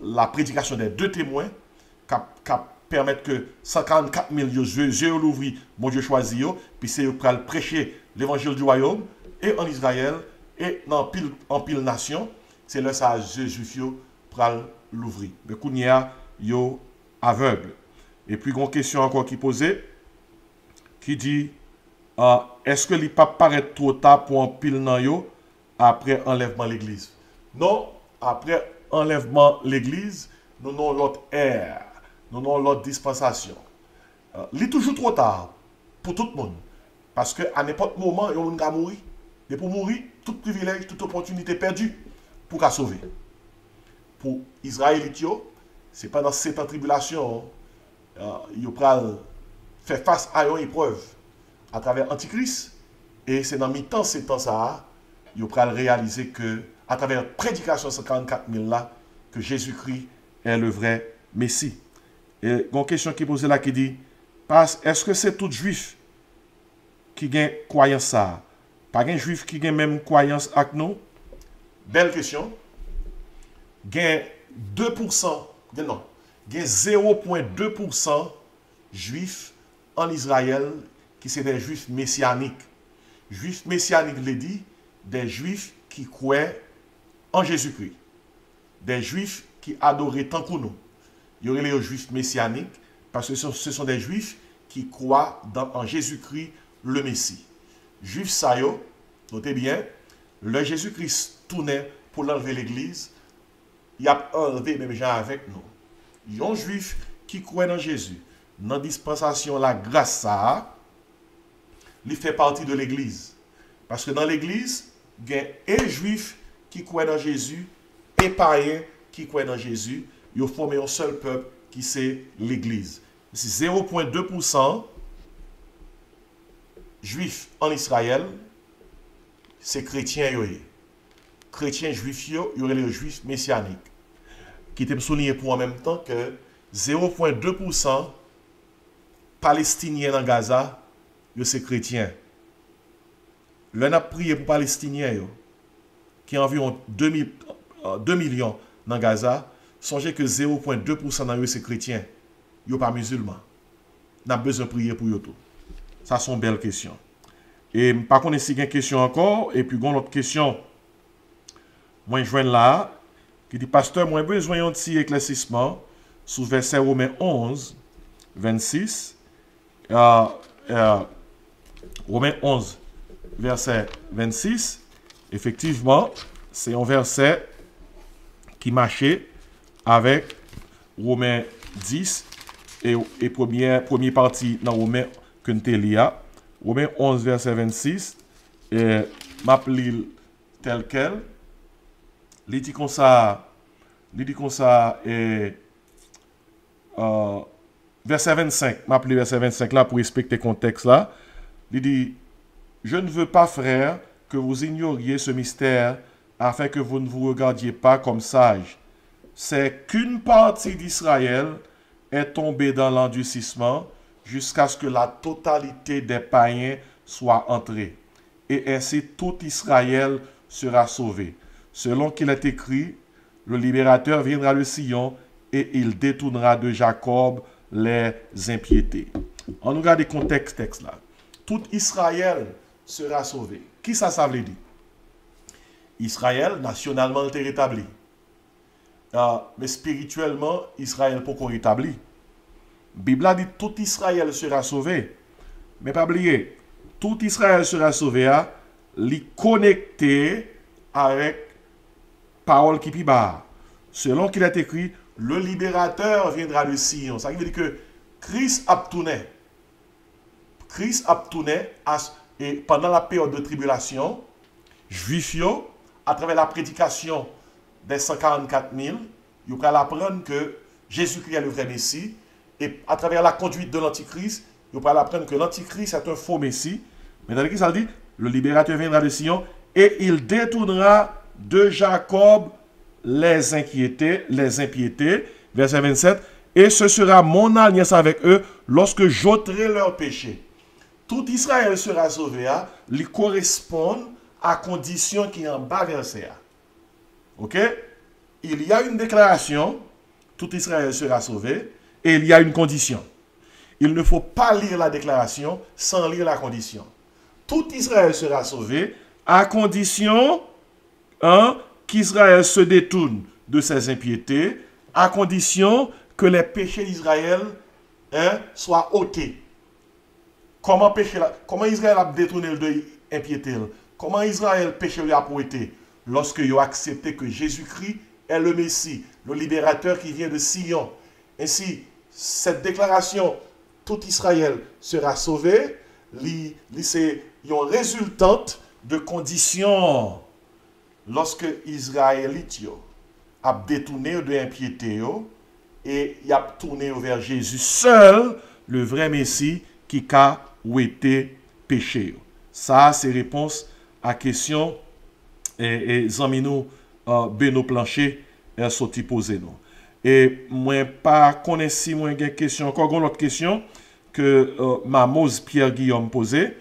la prédication des deux témoins qui permettent que 144 000 yeux l'ouvrir, mon Dieu choisi, puis c'est pour prêcher l'évangile du royaume et en Israël et en pile nation. C'est là ça Juif pour l'ouvrir. Mais Kounia yo aveugle. Et puis une question encore qui posée qui dit est-ce que il pas paraît trop tard pour un pile nan yo après enlèvement l'église? Non, après enlèvement l'église, nous avons l'autre ère, nous avons l'autre dispensation. Il est toujours trop tard pour tout le monde. Parce qu'à n'importe moment, il y a mourir. Et pour mourir, tout privilège, toute opportunité perdue pour qu'à sauver. Pour Israélites, ce n'est pas dans cette tribulation, ils vont faire face à une épreuve à travers Antichrist. Et c'est dans mi-temps, ces temps-là, ils vont réaliser que, à travers la prédication de 144 000 là, que Jésus-Christ est le vrai Messie. Et il y a une question qui est posée là qui dit, est-ce que c'est tout juif qui a croyance ça? Pas un juif qui a même croyance avec nous? Belle question. Il y a 2%, non, il y a 0,2% juifs en Israël qui sont des juifs messianiques. Juifs messianiques, le dit, des juifs qui croient en Jésus-Christ. Des juifs qui adoraient tant que nous. Il y aurait les juifs messianiques parce que ce sont des juifs qui croient en Jésus-Christ le Messie. Juifs ça yo, notez bien, le Jésus-Christ tournait pour l'enlever l'église, il a enlevé même gens avec nous. Il y a un juif qui croit dans Jésus. Dans la dispensation, la grâce ça, il fait partie de l'église. Parce que dans l'église, il y a un juif qui croit dans Jésus et païen qui croit dans Jésus. Ils ont formé un seul peuple qui c'est l'église. C'est 0,2% juifs en Israël, c'est chrétiens. Chrétiens juifs, il y aurait les juifs messianiques. Qui était souligné pour en même temps que 0,2% palestiniens dans Gaza, c'est chrétiens. L'on a prié pour les Palestiniens, qui ont environ 2 millions dans Gaza. Songez que 0,2% dans eux, c'est chrétiens. Ils ne sont pas musulmans. On a besoin de prier pour eux. Ça, c'est une belle question. Et par contre, il y a une question encore. Et puis, il y a une autre question. Moi, je viens là. Qui dit, pasteur, moi, j'ai besoin d'un petit éclaircissement sur verset Romains 11, 26. Romains 11, verset 26. Effectivement, c'est un verset qui marchait avec Romains 10 et première partie dans Romains que nous avons. Romains 11, verset 26. Et m'appelle tel quel. Il dit comme ça, et verset 25, m'appelle verset 25 là pour respecter le contexte là. Il dit, je ne veux pas, frère, que vous ignoriez ce mystère afin que vous ne vous regardiez pas comme sages. C'est qu'une partie d'Israël est tombée dans l'endurcissement jusqu'à ce que la totalité des païens soit entrée. Et ainsi tout Israël sera sauvé. Selon qu'il est écrit, le libérateur viendra de Sion et il détournera de Jacob les impiétés. On regarde le contexte texte là. Tout Israël sera sauvé. Qui ça veut dire? Israël, nationalement, est rétabli. Mais spirituellement, Israël n'est pas rétabli. La Bible a dit tout Israël sera sauvé. Mais pas oublier, tout Israël sera sauvé. li connecté avec parole qui piba. Selon qu'il est écrit, le libérateur viendra de Sion. Ça veut dire que Christ a tourné. Christ a tourné et pendant la période de tribulation, Juifs, à travers la prédication des 144 000, ils vont apprendre que Jésus-Christ est le vrai Messie. Et à travers la conduite de l'Antichrist, ils vont apprendre que l'Antichrist est un faux Messie. Mais dans l'église, ça dit, le libérateur viendra de Sion et il détournera de Jacob les impiétés. Verset 27. Et ce sera mon alliance avec eux lorsque j'ôterai leurs péchés. Tout Israël sera sauvé, lui correspond à condition qui est en bas verset. Ok? Il y a une déclaration, tout Israël sera sauvé, et il y a une condition. Il ne faut pas lire la déclaration sans lire la condition. Tout Israël sera sauvé à condition qu'Israël se détourne de ses impiétés, à condition que les péchés d'Israël soient ôtés. Comment Israël a détourné de impiété? Comment Israël péché lui a ôté? Lorsque il a accepté que Jésus-Christ est le Messie, le libérateur qui vient de Sion. Ainsi, cette déclaration, tout Israël sera sauvé, c'est une résultante de conditions. Lorsque Israélite a détourné de impiété et il a tourné vers Jésus seul, le vrai Messie qui a été péché. Ça, c'est réponse à question et Zamino Beno Plancher sorti posé nous. Et moi pas connais si moi une question encore une autre question que Mamoz Pierre Guillaume posé,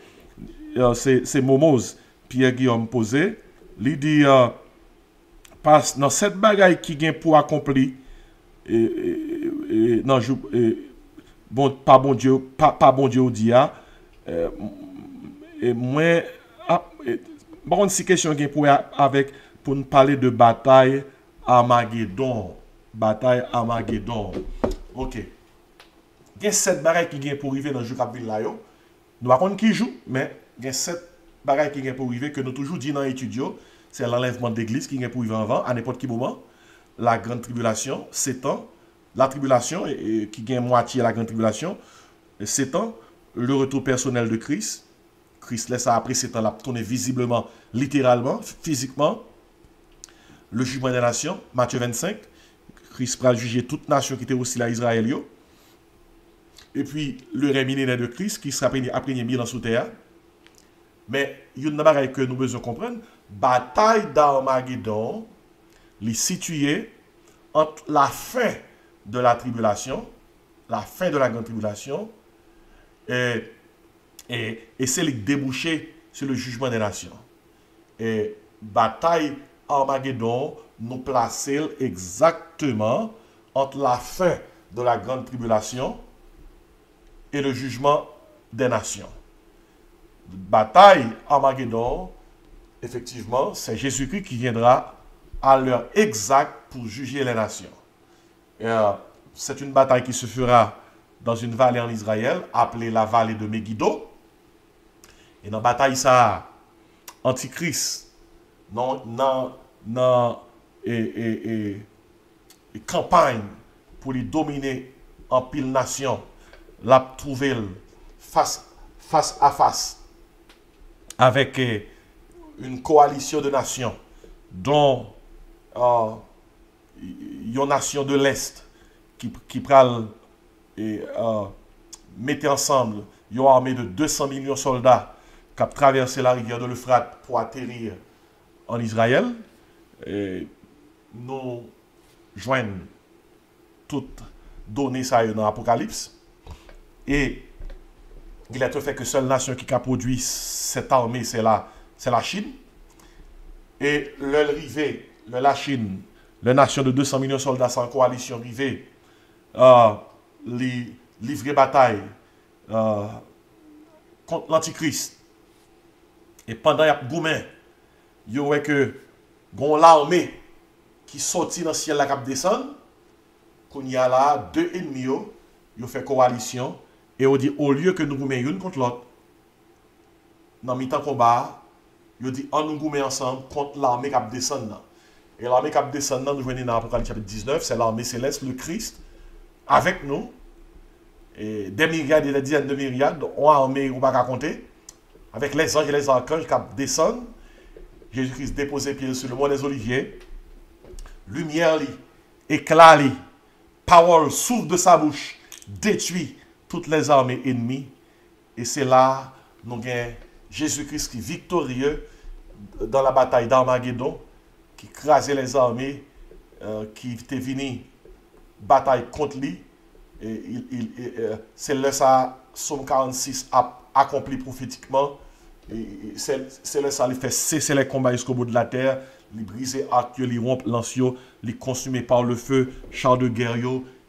c'est Momoz Pierre Guillaume posé. Il dit parce dans cette bagaille qui vient pour accomplir non bon pas bon Dieu pas bon Dieu dit et moi bon si question vient pour avec pour nous parler de bataille Armageddon. OK. Il y a 7 bagailles qui viennent pour arriver dans le jour capville là yo. Nous pas qui joue mais il y a 7 bagailles qui viennent pour arriver que nous toujours dit dans l'étudio, c'est l'enlèvement de l'église qui vient pour arriver avant à n'importe quel moment, la grande tribulation, 7 ans, la tribulation qui gagne moitié la grande tribulation, 7 ans, le retour personnel de Christ. Christ laisse après 7 ans la tourner visiblement, littéralement, physiquement. Le jugement des nations, Matthieu 25. Christ va juger toute nation qui était aussi là, Israël. Et puis, le règne millénaire de Christ, qui sera après 1000 ans sous terre. Mais, il y a une chose que nous devons comprendre. Bataille d'Armageddon, est située entre la fin de la tribulation, la fin de la grande tribulation, et c'est le débouché sur le jugement des nations. Et bataille Armageddon nous place exactement entre la fin de la grande tribulation et le jugement des nations. Bataille Armageddon, effectivement, c'est Jésus-Christ qui viendra à l'heure exacte pour juger les nations. C'est une bataille qui se fera dans une vallée en Israël, appelée la vallée de Megiddo. Et dans la bataille, ça, Antichrist, campagne pour les dominer en pile nation, l'a trouvé face à face avec une coalition de nations, dont une nation de l'Est qui pral mettre ensemble une armée de 200 millions de soldats qui ont traversé la rivière de l'Euphrate pour atterrir en Israël. Et nous joignons toutes données ça dans l'Apocalypse. Et il est fait que seule nation qui a produit cette armée, c'est la Chine. Et la Chine, la nation de 200 millions de soldats sans coalition rivée, livrer bataille contre l'Antichrist. Et pendant qu'il y a gourmet, il y a que l'armée qui sortit dans le ciel la cap descend, qu'on y a là deux ennemis, ils ont fait coalition et on dit au lieu que nous gourmet une contre l'autre, dans mi-temps combat, il dit, on nous met ensemble contre l'armée qui a descendu. Et l'armée qui a descendu, nous venons dans l'Apocalypse chapitre 19, c'est l'armée céleste, le Christ, avec nous. Et des myriades et des dizaines de myriades ont armé, on ne va pas compter, avec les anges et les archanges qui descendent. Jésus-Christ dépose pied sur le mont des Oliviers, lumière, éclat, parole souffle de sa bouche, détruit toutes les armées ennemies. Et c'est là, nous avons Jésus-Christ qui est victorieux dans la bataille d'Armageddon, qui crasait les armées, qui était venu bataille contre lui. C'est là ça, Somme 46 a accompli prophétiquement. C'est là ça, il fait cesser les combats jusqu'au bout de la terre. Il brise arc, il rompt l'ancien, il consumé par le feu, char de guerre.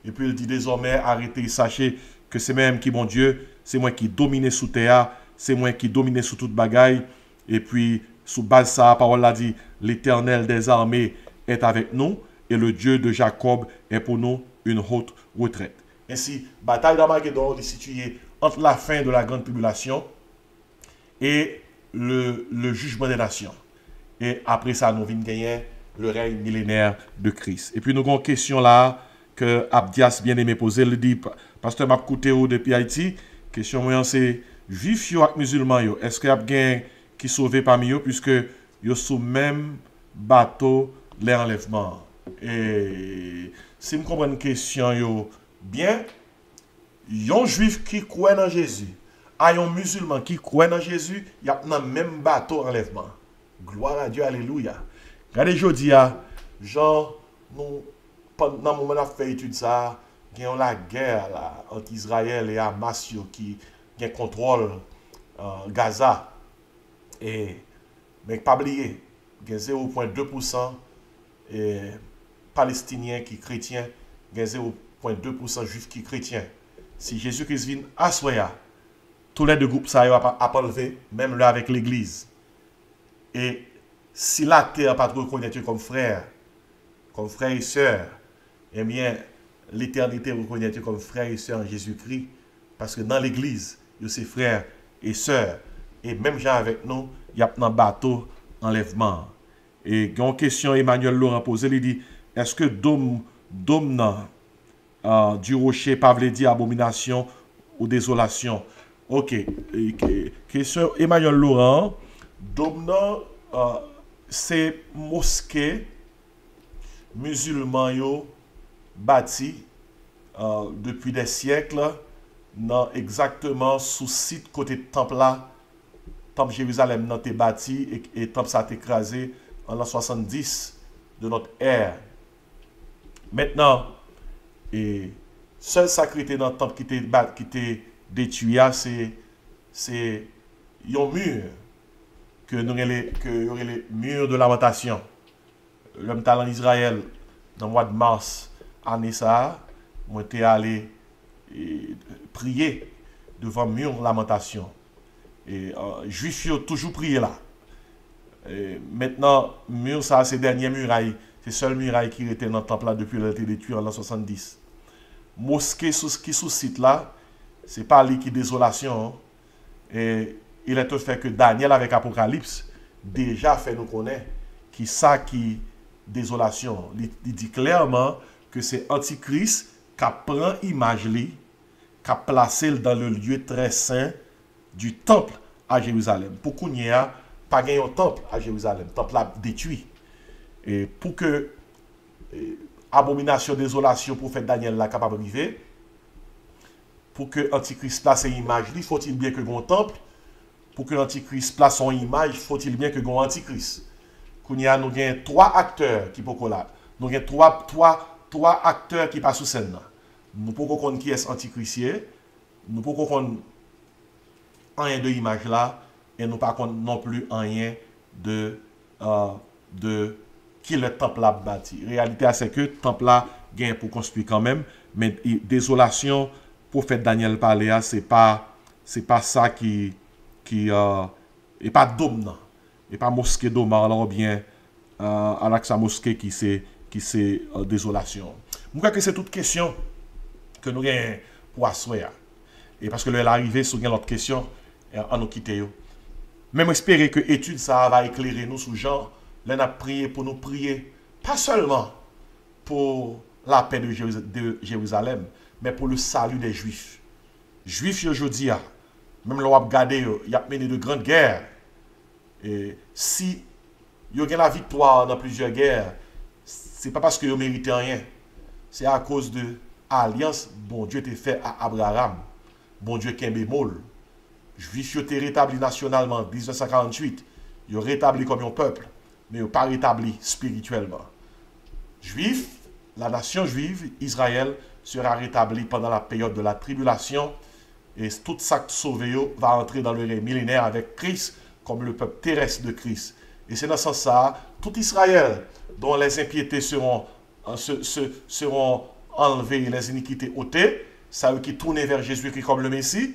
Et puis il dit désormais, arrêtez, sachez que c'est même qui, mon Dieu, c'est moi qui domine sous terre, c'est moi qui domine sous toute bagaille. Et puis, sous base ça, la parole a dit, l'Éternel des armées est avec nous et le Dieu de Jacob est pour nous une haute retraite. Ainsi, bataille d'Armageddon est située entre la fin de la grande tribulation et le jugement des nations. Et après ça, nous venons gagner le règne millénaire de Christ. Et puis, nous avons une question là que Abdias bien-aimé posé. Il dit, Pasteur m'a écouté depuis Haïti. Question moyen c'est, juifs et musulmans, est-ce qu'il y a quelqu'un qui sauvé parmi eux puisque ils sont sous même bateau les enlèvements? Et si je comprends une question bien, un juif qui croit dans Jésus, un musulman qui croit dans Jésus, il y a dans même bateau enlèvement. Gloire à Dieu, alléluia. Regardez, je dis, genre, nous, pendant le moment où on a fait étude ça, il y a la guerre là, entre Israël et Hamas qui contrôle Gaza. Et, mais pas oublier, il y a 0,2% palestiniens qui chrétiens, il y a 0,2% juifs qui chrétiens. Si Jésus-Christ vient à Soya, tous les deux groupes ça va pas lever, même là avec l'église. Et si la terre n'a pas reconnaître comme frère et sœur, eh bien, l'éternité reconnaître comme frère et sœur en Jésus-Christ, parce que dans l'église, il y a ses frères et sœurs. Et même gens avec nous, il y a un bateau enlèvement. Et il y a une question Emmanuel Laurent posée, il dit, est-ce que dôme du rocher pas veut dire abomination ou désolation? Ok. Question Emmanuel Laurent, dôme c'est mosquée musulman yo bâti depuis des siècles non exactement sous site côté temple là, temple Jérusalem n'a été bâti et temple ça a été écrasé en l'an 70 de notre ère. Maintenant, et seul sacralité dans le temple qui était détruit, c'est un mur que y aurait les murs de lamentation. L'homme talent Israël, dans le mois de mars, année ça, moi j'étais allé prier devant le mur de lamentation. Et juifs ont toujours prié là. Et maintenant, mur ça, c'est dernière muraille. C'est seule muraille qui était dans le temple là depuis le détruit en l'an 70. Mosquée qui sous site là, c'est pas lui qui désolation. Et il est au fait que Daniel avec Apocalypse déjà fait nous connaître qui ça qui désolation. Il dit clairement que c'est Antichrist qui prend image li, qui a placé dans le lieu très saint du temple à Jérusalem. Pour qu'on y a pas gagné un temple à Jérusalem, le temple a détruit. Et pour que abomination, désolation, prophète Daniel là capable de vivre, pour que Antichrist place une image, il faut-il bien que un temple. Pour que l'Antichrist place son image, faut-il bien que un Antichrist. Nous avons trois acteurs qui peuvent là. Nous avons trois acteurs qui passent sous scène. Nous pouvons connaître qui est Antichrist. Nous pouvons connaître rien de image là. Et nous ne pouvons pas non plus rien de qui le temple a bâti. La réalité, c'est que le temple là gagne pour construire quand même. Mais désolation, prophète Daniel parlait, c'est pas ça qui et pas dôme non. Et pas mosquée dôme alors bien à la mosquée qui c'est désolation. Je crois que c'est toute question que nous avons pour asseoir. Et parce que l'arrivée sur l'autre question on nous quitte. Même espérer que l'étude ça va éclairer nous sous genre, l'on a prié pour nous prier, pas seulement pour la paix de Jérusalem, mais pour le salut des Juifs. Juifs aujourd'hui, même l'on a regardé, il y a mené de grandes guerres. Et si il y a la victoire dans plusieurs guerres, c'est pas parce que vous méritez rien. C'est à cause de l'alliance bon Dieu t'a fait à Abraham. Bon Dieu qui est bémol. Juifs ont été rétablis nationalement en 1948. Ils ont rétabli comme un peuple, mais ils n'ont pas rétabli spirituellement. Juifs, la nation juive, Israël, sera rétablie pendant la période de la tribulation. Et tout ça sauvé va entrer dans le règne millénaire avec Christ comme le peuple terrestre de Christ. Et c'est dans ce sens-là, tout Israël, dont les impiétés seront enlevées et les iniquités ôtées, ça qui tournent vers Jésus-Christ comme le Messie,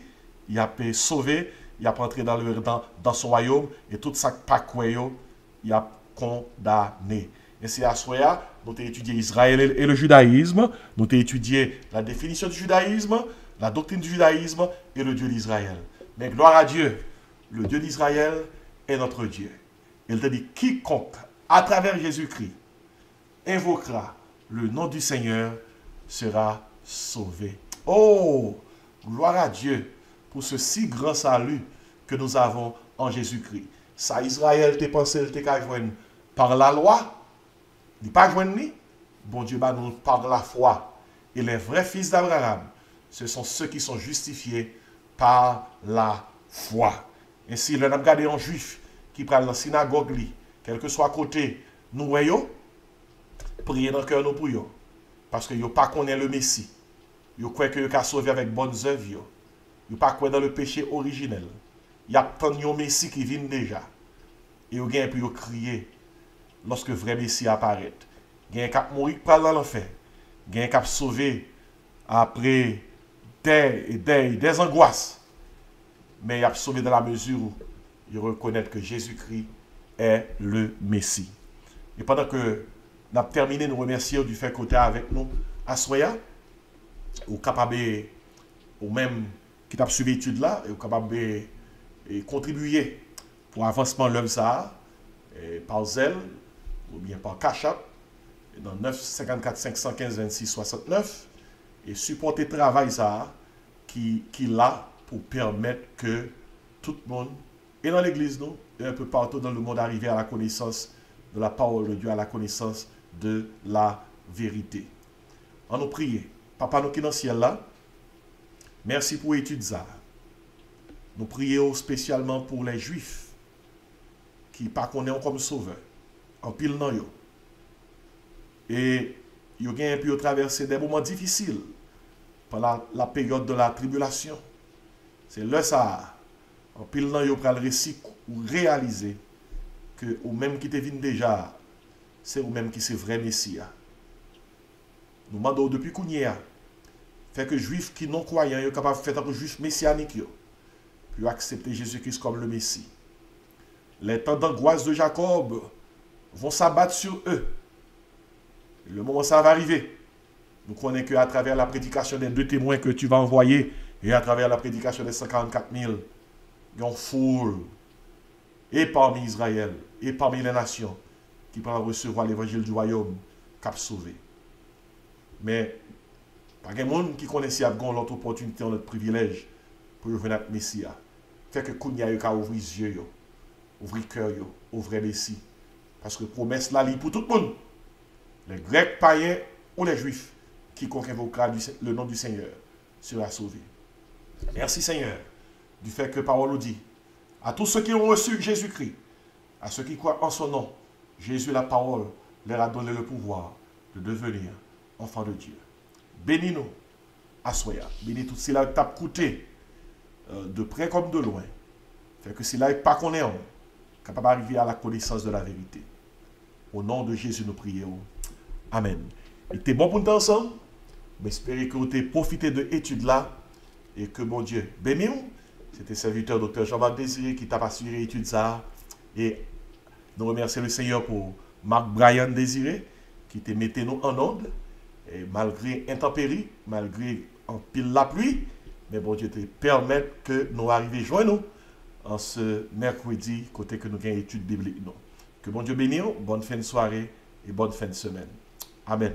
il a pu sauver, il a pu entrer dans son royaume, et tout ça pas quoi, il a condamné. Et c'est à soi, nous avons étudié Israël et le judaïsme, nous avons étudié la définition du judaïsme, la doctrine du judaïsme et le Dieu d'Israël. Mais gloire à Dieu, le Dieu d'Israël est notre Dieu. Il te dit, quiconque, à travers Jésus-Christ, invoquera le nom du Seigneur, sera sauvé. Oh, gloire à Dieu pour ce si grand salut que nous avons en Jésus-Christ. Ça, Israël, t'es pensé, t'es qu'à joindre par la loi, il pas joindre ni. Bon Dieu, nous par la foi. Et les vrais fils d'Abraham, ce sont ceux qui sont justifiés par la foi. Ainsi, l'on a regardé un juif qui prend la synagogue, quel que soit côté, nous voyons, prier dans le cœur nous pour eux. Parce que ils pas connaît le Messie. Ils croient que ils sauvé avec bonnes œuvres. Ils pas croient dans le péché originel. Il y a tant de Messie qui viennent déjà. Et ils ont pu crier lorsque le vrai Messie apparaît. Il y a un qui mourir dans l'enfer. Il y a un qui sauvé après des angoisses. Mais il a sauvé dans la mesure où il reconnaît que Jésus-Christ est le Messie. Et pendant que nous avons terminé, nous remercions du fait que vous êtes avec nous à Soya, ou capable, ou même qui t'a suivi l'étude là, et vous capable de contribuer pour l'avancement de l'œuvre ça, par zèle, ou bien par Cash App, dans 954 515 26 69, et supporter le travail ça, qui là pour permettre que tout le monde, et dans l'église, nous, et un peu partout dans le monde, arrive à la connaissance de la parole de Dieu, à la connaissance de la vérité. On nous prie. Papa, nous qui dans le ciel là, merci pour l'étude ça. Nous prions spécialement pour les Juifs qui ne connaissent pas comme sauveur, en pile non yo. Et ils ont pu traverser des moments difficiles pendant la période de la tribulation. C'est là ça, en pile non yo pral récit ou réaliser que ou même qui te vient déjà, c'est ou même qui c'est vrai Messie. Nous demandons depuis qu'on y a, fait que Juifs qui non croyants sont capables de faire un juif messianique, puis accepter Jésus-Christ comme le Messie. Les temps d'angoisse de Jacob vont s'abattre sur eux. Le moment ça va arriver. Nous connaissons qu'à travers la prédication des 2 témoins que tu vas envoyer et à travers la prédication des 144 000, il y a une foule, et parmi Israël, et parmi les nations, qui peuvent recevoir l'évangile du royaume, cap sauvé. Mais, pas de monde qui connaît si l'autre opportunité, notre privilège pour venir à Messie. Fait que Kounia a ouvrir les yeux, ouvrir le cœur, ouvrir les Messie. Parce que promesse là, pour tout le monde. Les Grecs païens ou les Juifs, quiconque invoquera le nom du Seigneur sera sauvé. Merci Seigneur, du fait que parole nous dit, à tous ceux qui ont reçu Jésus-Christ, à ceux qui croient en son nom, Jésus, la parole, leur a donné le pouvoir de devenir enfants de Dieu. Bénis-nous, Assoya. Bénis tout cela qui t'a coûté, de près comme de loin. Fait que cela n'est pas qu'on est capable d'arriver à la connaissance de la vérité. Au nom de Jésus, nous prions. Amen. Il était bon pour nous ensemble. Mais j'espère que vous avez profité de l'étude là et que mon Dieu bénisse. C'était serviteur Dr. Jean-Marc Désiré qui t'a assuré l'étude ça. Et nous remercions le Seigneur pour Marc Brian Désiré qui te mettait nous en onde. Et malgré intempéries, malgré en pile la pluie, mais bon Dieu te permet que nous arrivions joindre nous en ce mercredi, côté que nous avons étude biblique. Non. Que bon Dieu bénisse, bonne fin de soirée et bonne fin de semaine. Amen.